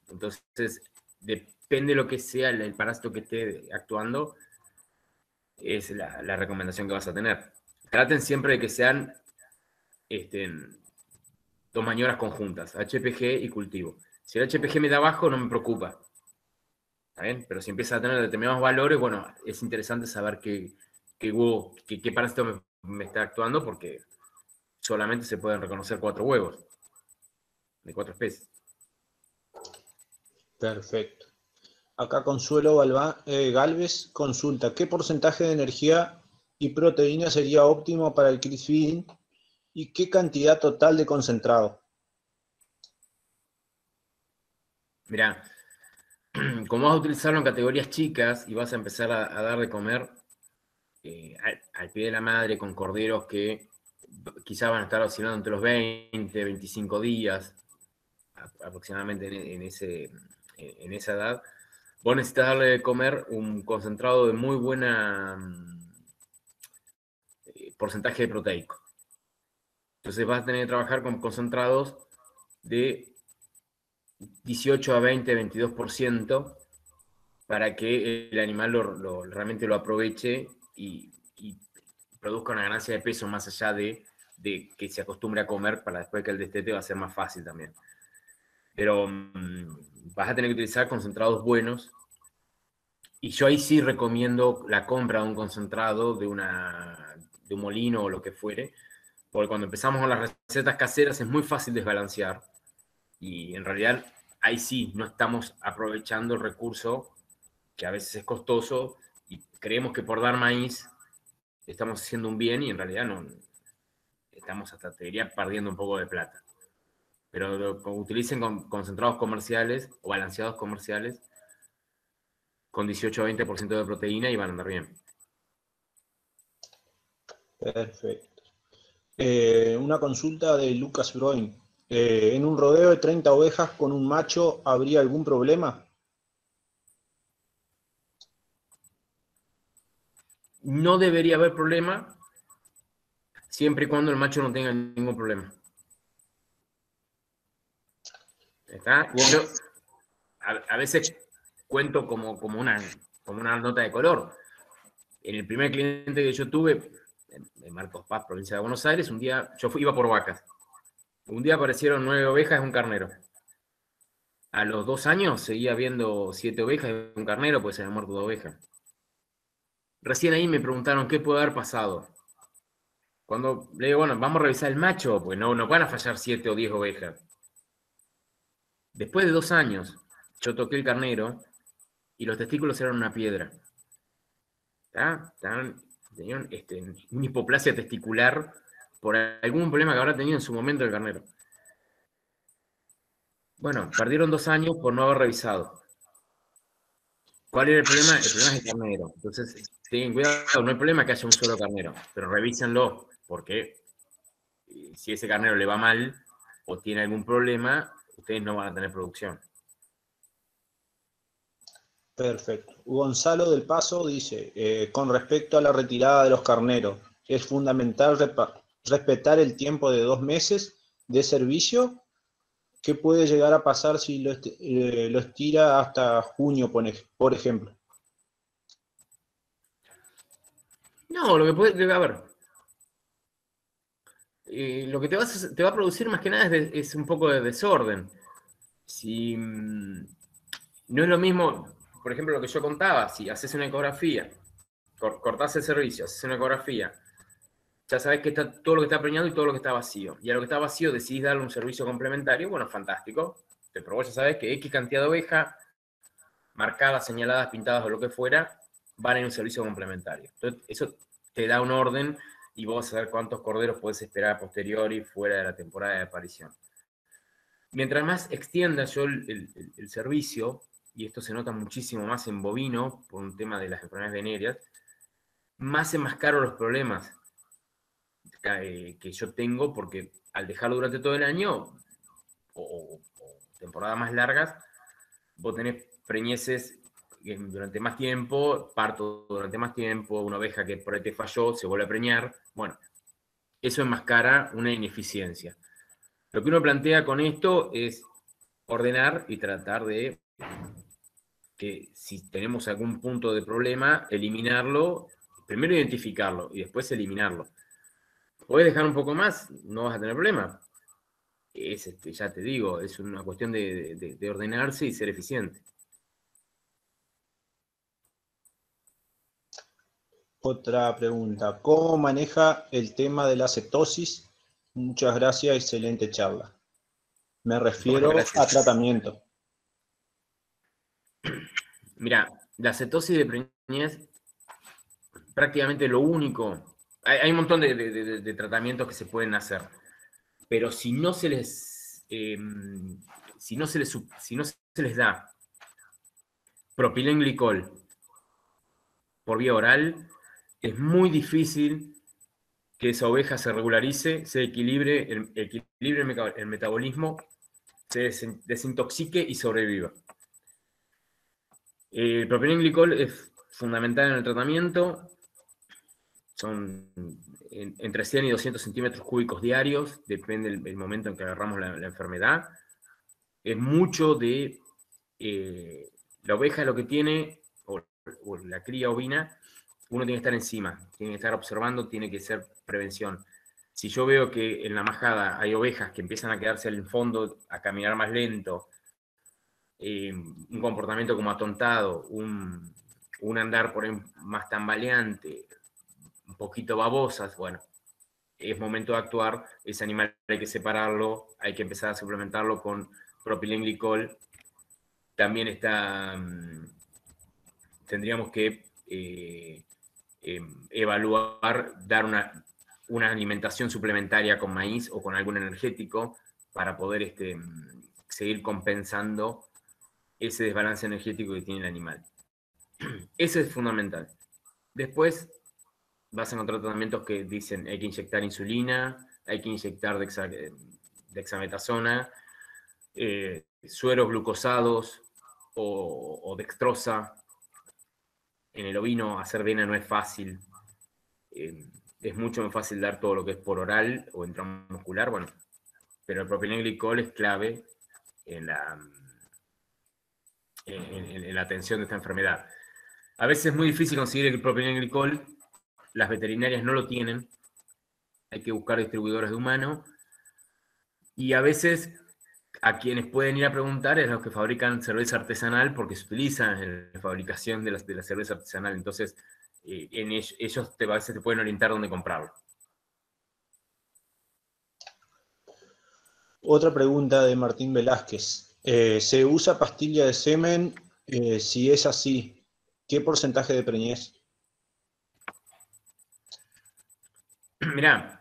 Entonces, depende de lo que sea el parásito que esté actuando, es la recomendación que vas a tener. Traten siempre de que sean dos maniobras conjuntas, HPG y cultivo. Si el HPG me da bajo, no me preocupa. ¿Está bien? Pero si empieza a tener determinados valores, bueno, es interesante saber qué parásito me está actuando, porque solamente se pueden reconocer 4 huevos de 4 especies. Perfecto. Acá Consuelo Galvez consulta, ¿qué porcentaje de energía y proteína sería óptimo para el crisp feeding y qué cantidad total de concentrado? Mirá, como vas a utilizarlo en categorías chicas y vas a empezar a dar de comer al pie de la madre con corderos que quizás van a estar oscilando entre los 20, 25 días, aproximadamente en esa edad, vos necesitas darle de comer un concentrado de muy buena porcentaje de proteico. Entonces vas a tener que trabajar con concentrados de 18 a 20, 22% para que el animal realmente lo aproveche y produzca una ganancia de peso más allá de que se acostumbre a comer, para después que el destete va a ser más fácil también. Pero vas a tener que utilizar concentrados buenos, y yo ahí sí recomiendo la compra de un concentrado de un molino o lo que fuere, porque cuando empezamos con las recetas caseras es muy fácil desbalancear, y en realidad ahí sí no estamos aprovechando el recurso, que a veces es costoso, y creemos que por dar maíz estamos haciendo un bien, y en realidad no, estamos hasta, te diría, perdiendo un poco de plata. Pero utilicen concentrados comerciales o balanceados comerciales con 18 a 20% de proteína y van a andar bien. Perfecto. Una consulta de Lucas Broin. ¿En un rodeo de 30 ovejas con un macho habría algún problema? No debería haber problema siempre y cuando el macho no tenga ningún problema. ¿Está? Yo a veces cuento como una nota de color. En el primer cliente que yo tuve, en Marcos Paz, provincia de Buenos Aires, un día yo iba por vacas. Un día aparecieron 9 ovejas y un carnero. A los 2 años seguía viendo 7 ovejas y un carnero, pues se habían muerto 2 ovejas. Recién ahí me preguntaron qué puede haber pasado. Cuando le digo, bueno, vamos a revisar el macho, pues no van a fallar 7 o 10 ovejas. Después de 2 años, yo toqué el carnero y los testículos eran una piedra. Tenían una hipoplasia testicular por algún problema que habrá tenido en su momento el carnero. Bueno, perdieron 2 años por no haber revisado. ¿Cuál era el problema? El problema es el carnero. Entonces, tengan cuidado, no hay problema que haya un solo carnero, pero revísenlo, porque si ese carnero le va mal o tiene algún problema, ustedes no van a tener producción. Perfecto. Gonzalo del Paso dice, con respecto a la retirada de los carneros, ¿es fundamental respetar el tiempo de 2 meses de servicio? ¿Qué puede llegar a pasar si lo estira hasta junio, por ejemplo? No, lo que puede, a ver, lo que te va a producir más que nada es un poco de desorden. Si no es lo mismo, por ejemplo, lo que yo contaba, si haces una ecografía, cortás el servicio, haces una ecografía, ya sabes que está todo lo que está preñado y todo lo que está vacío. Y a lo que está vacío decidís darle un servicio complementario, bueno, fantástico. Pero vos ya sabes que X cantidad de ovejas, marcadas, señaladas, pintadas o lo que fuera, van en un servicio complementario. Entonces, eso te da un orden y vos vas a saber cuántos corderos podés esperar a posteriori fuera de la temporada de aparición. Mientras más extienda yo el servicio, y esto se nota muchísimo más en bovino, por un tema de las enfermedades venéreas, más enmascaro los problemas que yo tengo, porque al dejarlo durante todo el año, o temporadas más largas, vos tenés preñeces durante más tiempo, parto durante más tiempo, una oveja que por ahí te falló, se vuelve a preñar. Bueno, eso enmascara una ineficiencia. Lo que uno plantea con esto es ordenar y tratar de que si tenemos algún punto de problema, eliminarlo, primero identificarlo y después eliminarlo. Podés dejar un poco más, no vas a tener problema. Ya te digo, es una cuestión de ordenarse y ser eficiente. Otra pregunta, ¿cómo maneja el tema de la cetosis? Muchas gracias, excelente charla. Me refiero a tratamiento. Mira, la cetosis de preñez, prácticamente lo único, hay un montón de tratamientos que se pueden hacer, pero si no se les da propilenglicol por vía oral, es muy difícil que esa oveja se regularice, se equilibre el metabolismo, se desintoxique y sobreviva. El propilenglicol es fundamental en el tratamiento, son entre 100 y 200 centímetros cúbicos diarios, depende del momento en que agarramos la enfermedad. Es mucho de la oveja, lo que tiene, o la cría ovina, uno tiene que estar encima, tiene que estar observando, tiene que ser prevención. Si yo veo que en la majada hay ovejas que empiezan a quedarse en el fondo, a caminar más lento, un comportamiento como atontado, un andar por ahí más tambaleante, un poquito babosas, bueno, es momento de actuar, ese animal hay que separarlo, hay que empezar a suplementarlo con propilenglicol. También tendríamos que evaluar, dar una alimentación suplementaria con maíz o con algún energético para poder seguir compensando ese desbalance energético que tiene el animal. Ese es fundamental. Después vas a encontrar tratamientos que dicen hay que inyectar insulina, hay que inyectar dexametasona, sueros glucosados o dextrosa. En el ovino hacer vena no es fácil. Es mucho más fácil dar todo lo que es por oral o intramuscular, bueno, pero el propilenglicol es clave en la atención de esta enfermedad. A veces es muy difícil conseguir el propilenglicol, las veterinarias no lo tienen, hay que buscar distribuidores de humano, y a veces a quienes pueden ir a preguntar es los que fabrican cerveza artesanal, porque se utiliza en la fabricación de la cerveza artesanal, entonces ellos a veces te pueden orientar dónde comprarlo. Otra pregunta de Martín Velázquez. ¿Se usa pastilla de semen? Si es así, ¿qué porcentaje de preñez? Mirá,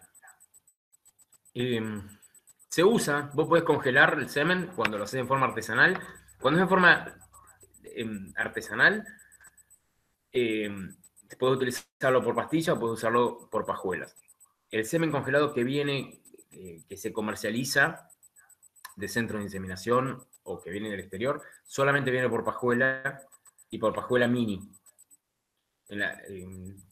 se usa, vos podés congelar el semen cuando lo haces en forma artesanal. Cuando es en forma artesanal, puedes utilizarlo por pastilla o puedes usarlo por pajuelas. El semen congelado que viene, que se comercializa de centros de inseminación o que viene del exterior, solamente viene por pajuela y por pajuela mini.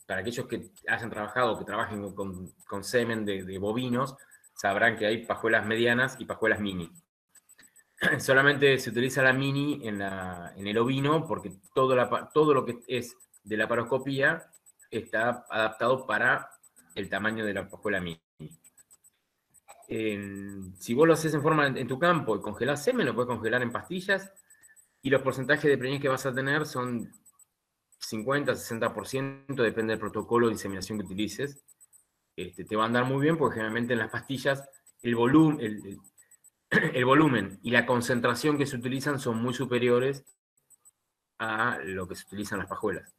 Para aquellos que hayan trabajado o que trabajen con semen de bovinos, sabrán que hay pajuelas medianas y pajuelas mini. Solamente se utiliza la mini en el ovino porque todo lo que es de la laparoscopía está adaptado para el tamaño de la pajuela mini. Si vos lo haces en forma en tu campo y congelás semen, lo puedes congelar en pastillas y los porcentajes de preñez que vas a tener son 50-60%, depende del protocolo de inseminación que utilices. te va a andar muy bien, porque generalmente en las pastillas el volumen y la concentración que se utilizan son muy superiores a lo que se utiliza en las pajuelas.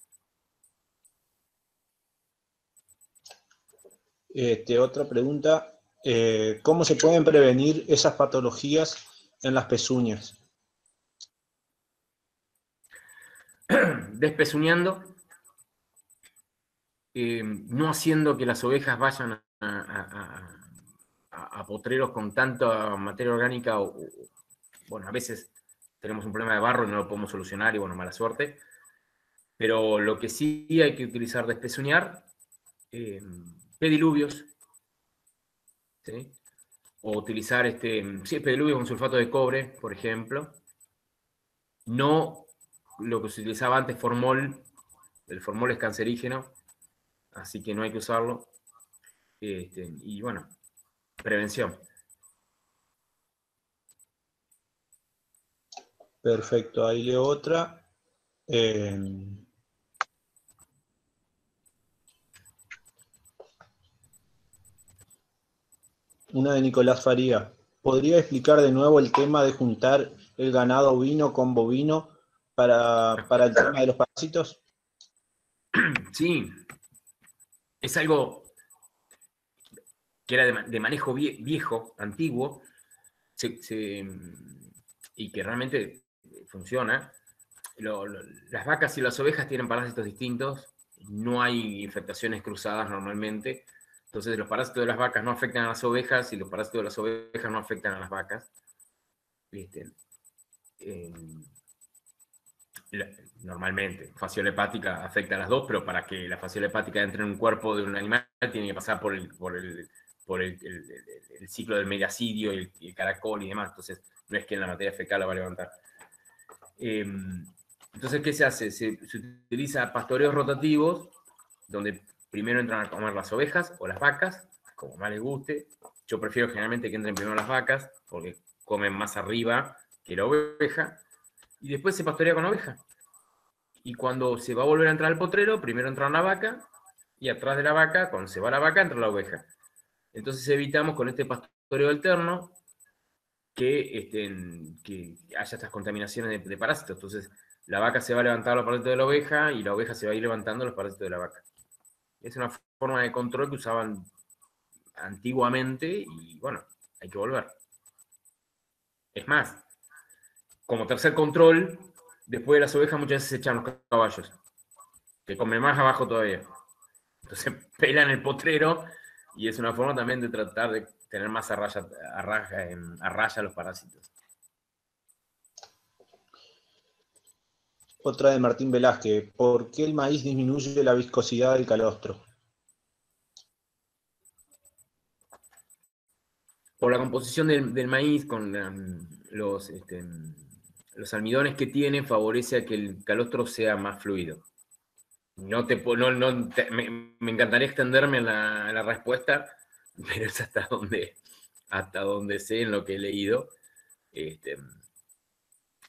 Otra pregunta, ¿cómo se pueden prevenir esas patologías en las pezuñas? Despezuñando, no haciendo que las ovejas vayan a potreros con tanta materia orgánica, bueno, a veces tenemos un problema de barro y no lo podemos solucionar, y bueno, mala suerte. Pero lo que sí hay que utilizar despezuñar, pediluvios, ¿sí? O utilizar pediluvios con sulfato de cobre, por ejemplo. No lo que se utilizaba antes, formol. El formol es cancerígeno, así que no hay que usarlo. Y bueno, prevención. Perfecto, ahí leo otra. Una de Nicolás Faría. ¿Podría explicar de nuevo el tema de juntar el ganado ovino con bovino para el tema de los parásitos? Sí, es algo que era de manejo viejo, antiguo, y que realmente funciona. Las vacas y las ovejas tienen parásitos distintos, no hay infectaciones cruzadas normalmente, entonces los parásitos de las vacas no afectan a las ovejas y los parásitos de las ovejas no afectan a las vacas. Normalmente, fasciola hepática afecta a las dos, pero para que la fasciola hepática entre en un cuerpo de un animal tiene que pasar por el ciclo del megacidio y el caracol y demás, entonces no es que en la materia fecal la va a levantar. Entonces, ¿qué se hace? Se utiliza pastoreos rotativos, donde primero entran a comer las ovejas o las vacas, como más les guste. Yo prefiero generalmente que entren primero las vacas, porque comen más arriba que la oveja, y después se pastorea con la oveja. Y cuando se va a volver a entrar al potrero, primero entra una vaca, y atrás de la vaca, cuando se va la vaca, entra la oveja. Entonces evitamos con este pastoreo alterno que haya estas contaminaciones de parásitos. Entonces, la vaca se va a levantar los parásitos de la oveja y la oveja se va a ir levantando los parásitos de la vaca. Es una forma de control que usaban antiguamente y bueno, hay que volver. Es más, como tercer control, después de las ovejas muchas veces se echan los caballos, que comen más abajo todavía. Entonces pelan el potrero y es una forma también de tratar de tener más a raya los parásitos. Otra de Martín Velázquez. ¿Por qué el maíz disminuye la viscosidad del calostro? Por la composición del maíz, con los almidones que tiene, favorece a que el calostro sea más fluido. Me encantaría extenderme en la respuesta, pero es hasta donde sé en lo que he leído.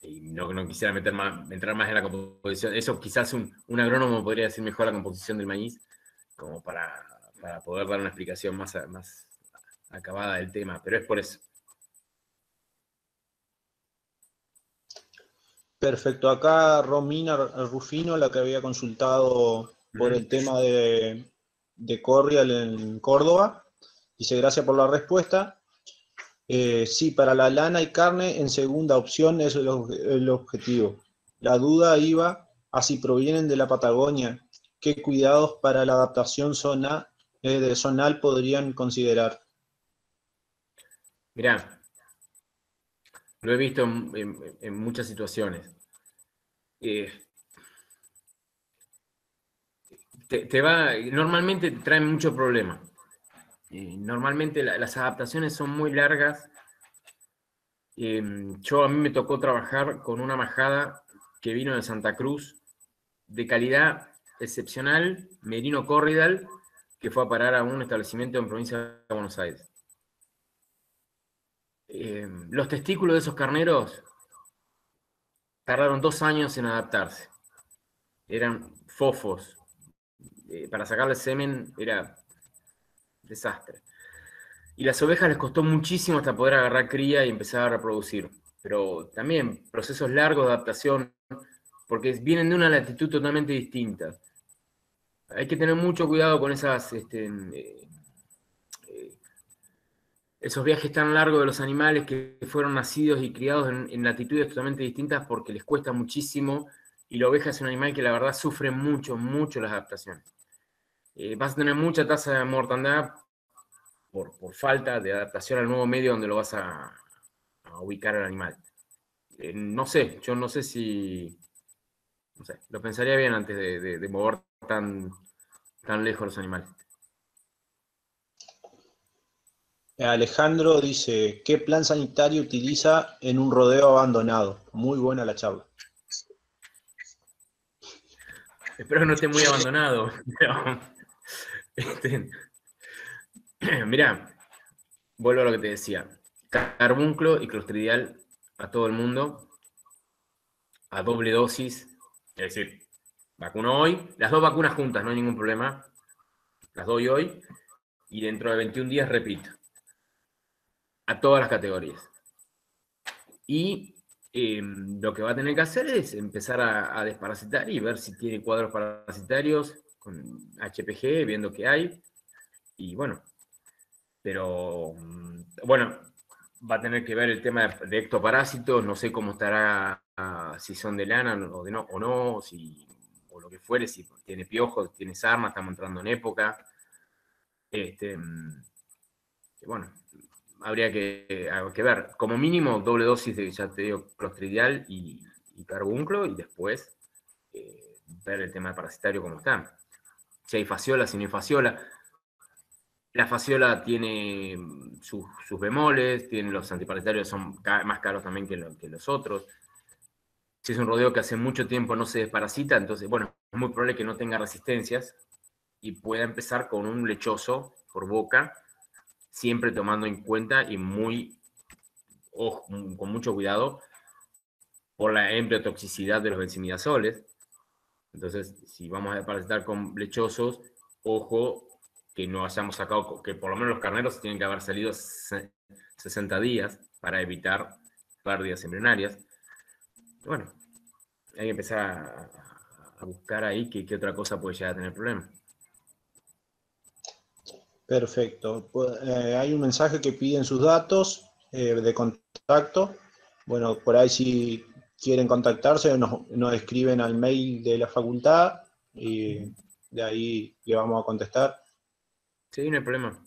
Y no quisiera entrar más en la composición. Eso quizás un agrónomo podría decir mejor la composición del maíz, como para poder dar una explicación más acabada del tema, pero es por eso. Perfecto, acá Romina Rufino, la que había consultado por el tema de Corrial en Córdoba, dice gracias por la respuesta. Sí, para la lana y carne, en segunda opción es el objetivo. La duda iba a si provienen de la Patagonia, ¿qué cuidados para la adaptación zonal podrían considerar? Mirá, lo he visto en muchas situaciones. Normalmente te traen mucho problema. Normalmente las adaptaciones son muy largas. A mí me tocó trabajar con una majada que vino de Santa Cruz, de calidad excepcional, Merino Corridal, que fue a parar a un establecimiento en provincia de Buenos Aires. Los testículos de esos carneros tardaron 2 años en adaptarse. Eran fofos. Para sacarle semen era desastre. Y las ovejas les costó muchísimo hasta poder agarrar cría y empezar a reproducir. Pero también procesos largos de adaptación, porque vienen de una latitud totalmente distinta. Hay que tener mucho cuidado con esos viajes tan largos de los animales que fueron nacidos y criados en latitudes totalmente distintas porque les cuesta muchísimo, y la oveja es un animal que la verdad sufre mucho, mucho las adaptaciones. Vas a tener mucha tasa de mortandad por falta de adaptación al nuevo medio donde lo vas a ubicar al animal. No sé, yo no sé si... No sé, lo pensaría bien antes de mover tan lejos los animales. Alejandro dice, ¿qué plan sanitario utiliza en un rodeo abandonado? Muy buena la charla. Espero que no esté muy abandonado. Mirá, vuelvo a lo que te decía. Carbunclo y clostridial a todo el mundo, a doble dosis, es decir, vacuno hoy, las dos vacunas juntas, no hay ningún problema, las doy hoy, y dentro de 21 días repito, a todas las categorías. Y lo que va a tener que hacer es empezar a desparasitar y ver si tiene cuadros parasitarios con HPG, viendo qué hay, y bueno, pero bueno, va a tener que ver el tema de ectoparásitos, no sé cómo estará, si son de lana o no, o lo que fuere, si tiene piojos, tiene sarna, estamos entrando en época. Bueno, habría que ver, como mínimo doble dosis de, ya te digo, clostridial y carbunclo, y después ver el tema parasitario como está. Si hay fasciola, si no hay fasciola. La fasciola tiene sus bemoles, tiene los antiparasitarios, son más caros también que los otros. Si es un rodeo que hace mucho tiempo no se desparasita, entonces, bueno, es muy probable que no tenga resistencias y pueda empezar con un lechoso por boca, siempre tomando en cuenta y con mucho cuidado por la embriotoxicidad de los benzimidazoles. Entonces, si vamos a desparasitar con lechosos, ojo que no hayamos sacado, que por lo menos los carneros tienen que haber salido 60 días para evitar pérdidas embrionarias. Bueno, hay que empezar a buscar ahí qué otra cosa puede llegar a tener problemas. Perfecto. Hay un mensaje que piden sus datos de contacto. Bueno, por ahí si quieren contactarse nos escriben al mail de la facultad y de ahí le vamos a contestar. Sí, no hay problema.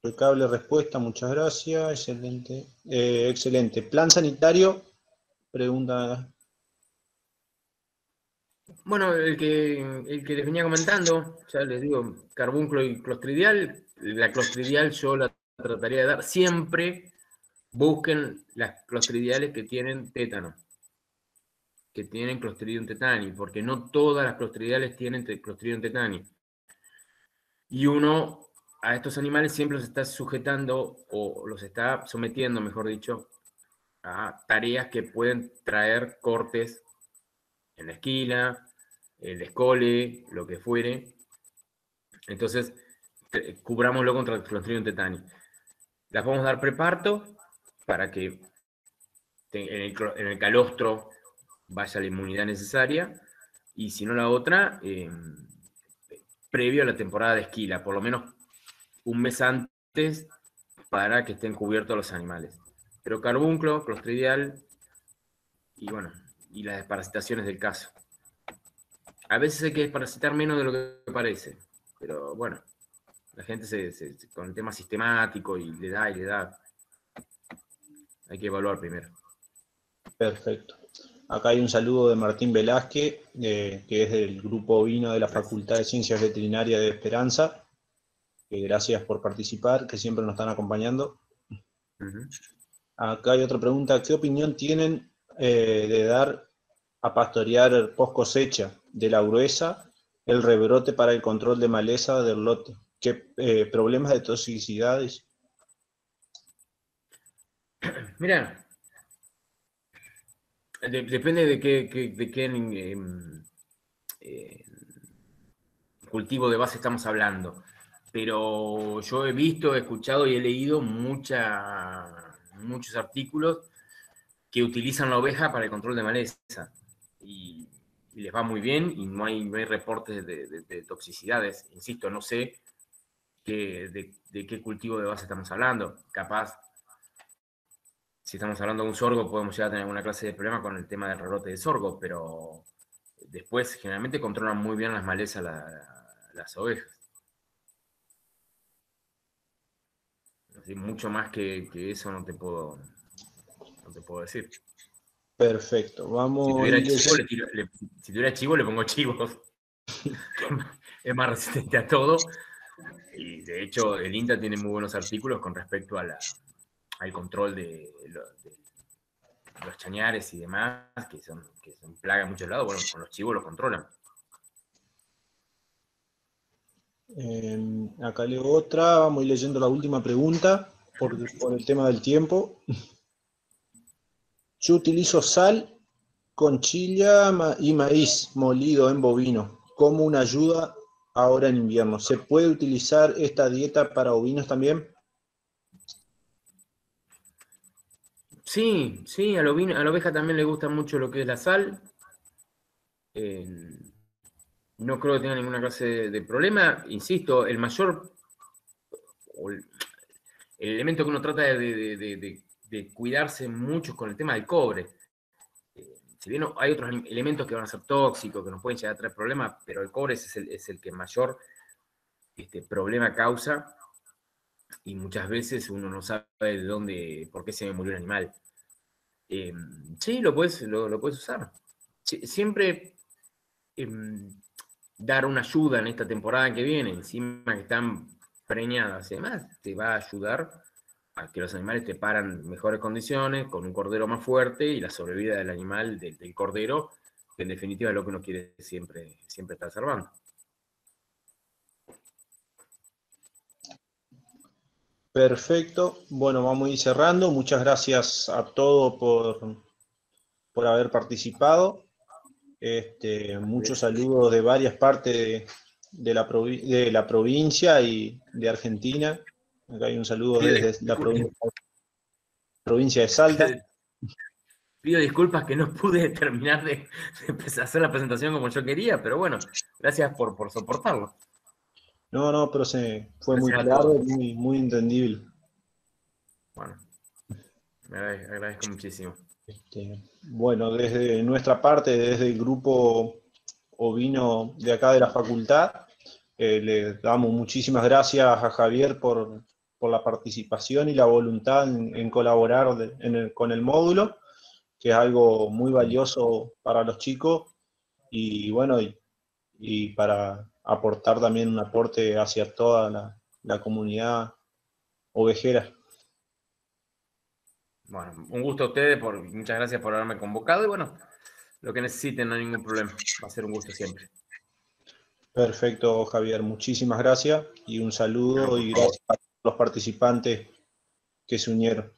Impecable respuesta, muchas gracias. Excelente. Excelente. Plan sanitario, pregunta. Bueno, el que les venía comentando, ya les digo, carbunclo y clostridial. La clostridial yo la trataría de dar. Siempre busquen las clostridiales que tienen tétano, que tienen Clostridium tetani, porque no todas las clostridiales tienen Clostridium tetani. Y uno a estos animales siempre los está sujetando, o los está sometiendo, mejor dicho, a tareas que pueden traer cortes en la esquila, el escole, lo que fuere. Entonces, cubrámoslo contra el Clostridium tetani. Las vamos a dar preparto para que en el calostro vaya la inmunidad necesaria, y si no la otra, previo a la temporada de esquila, por lo menos un mes antes, para que estén cubiertos los animales. Pero carbunclo, clostridial y bueno, y las desparasitaciones del caso. A veces hay que desparasitar menos de lo que parece, pero bueno, la gente con el tema sistemático y le da. Hay que evaluar primero. Perfecto. Acá hay un saludo de Martín Velázquez, que es del grupo ovino de la Facultad de Ciencias Veterinarias de Esperanza. Gracias por participar, que siempre nos están acompañando. Acá hay otra pregunta. ¿Qué opinión tienen de dar a pastorear post cosecha de la gruesa el rebrote para el control de maleza del lote? ¿Qué problemas de toxicidades? Mira, depende de qué cultivo de base estamos hablando. pero yo he visto, he escuchado y he leído muchos artículos que utilizan la oveja para el control de maleza. Y les va muy bien y no hay reportes de toxicidades. Insisto, no sé de qué cultivo de base estamos hablando. Capaz, si estamos hablando de un sorgo, podemos llegar a tener alguna clase de problema con el tema del rebrote de sorgo, pero después generalmente controlan muy bien las malezas las ovejas. Así, mucho más que eso no te puedo decir. Perfecto, vamos. Si tuviera chivo, le pongo chivos. Es más resistente a todo. Y de hecho, el INTA tiene muy buenos artículos con respecto al control de los chañares y demás, que son plaga en muchos lados. Bueno, con los chivos los controlan. Acá leo otra, vamos a ir leyendo la última pregunta por el tema del tiempo. Yo utilizo sal con chilla y maíz molido en bovino como una ayuda ahora en invierno. ¿Se puede utilizar esta dieta para ovinos también? Sí, a la oveja también le gusta mucho lo que es la sal. No creo que tenga ninguna clase de problema. Insisto, el elemento que uno trata de cuidarse mucho con el tema del cobre. Si bien hay otros elementos que van a ser tóxicos, que nos pueden llegar a traer problemas, pero el cobre es el que mayor problema causa, y muchas veces uno no sabe por qué se me murió el animal. Sí, lo puedes usar. Siempre dar una ayuda en esta temporada que viene, encima que están preñadas y demás, te va a ayudar a que los animales te paran en mejores condiciones, con un cordero más fuerte y la sobrevida del animal, del cordero, que en definitiva es lo que uno quiere siempre estar salvando. Perfecto. Bueno, vamos a ir cerrando. Muchas gracias a todos por haber participado. Muchos saludos de varias partes de la provincia y de Argentina. Acá hay un saludo desde la provincia de Salta. Pido disculpas que no pude terminar de hacer la presentación como yo quería, pero bueno, gracias por soportarlo. No, pero fue muy claro, muy entendible. Bueno, me agradezco muchísimo. Bueno, desde nuestra parte, desde el grupo ovino de acá de la facultad, le damos muchísimas gracias a Javier por la participación y la voluntad en colaborar con el módulo, que es algo muy valioso para los chicos y bueno, y para aportar también un aporte hacia toda la comunidad ovejera. Bueno, un gusto a ustedes, muchas gracias por haberme convocado y bueno, lo que necesiten, no hay ningún problema, va a ser un gusto siempre. Perfecto, Javier, muchísimas gracias y un saludo y gracias a los participantes que se unieron.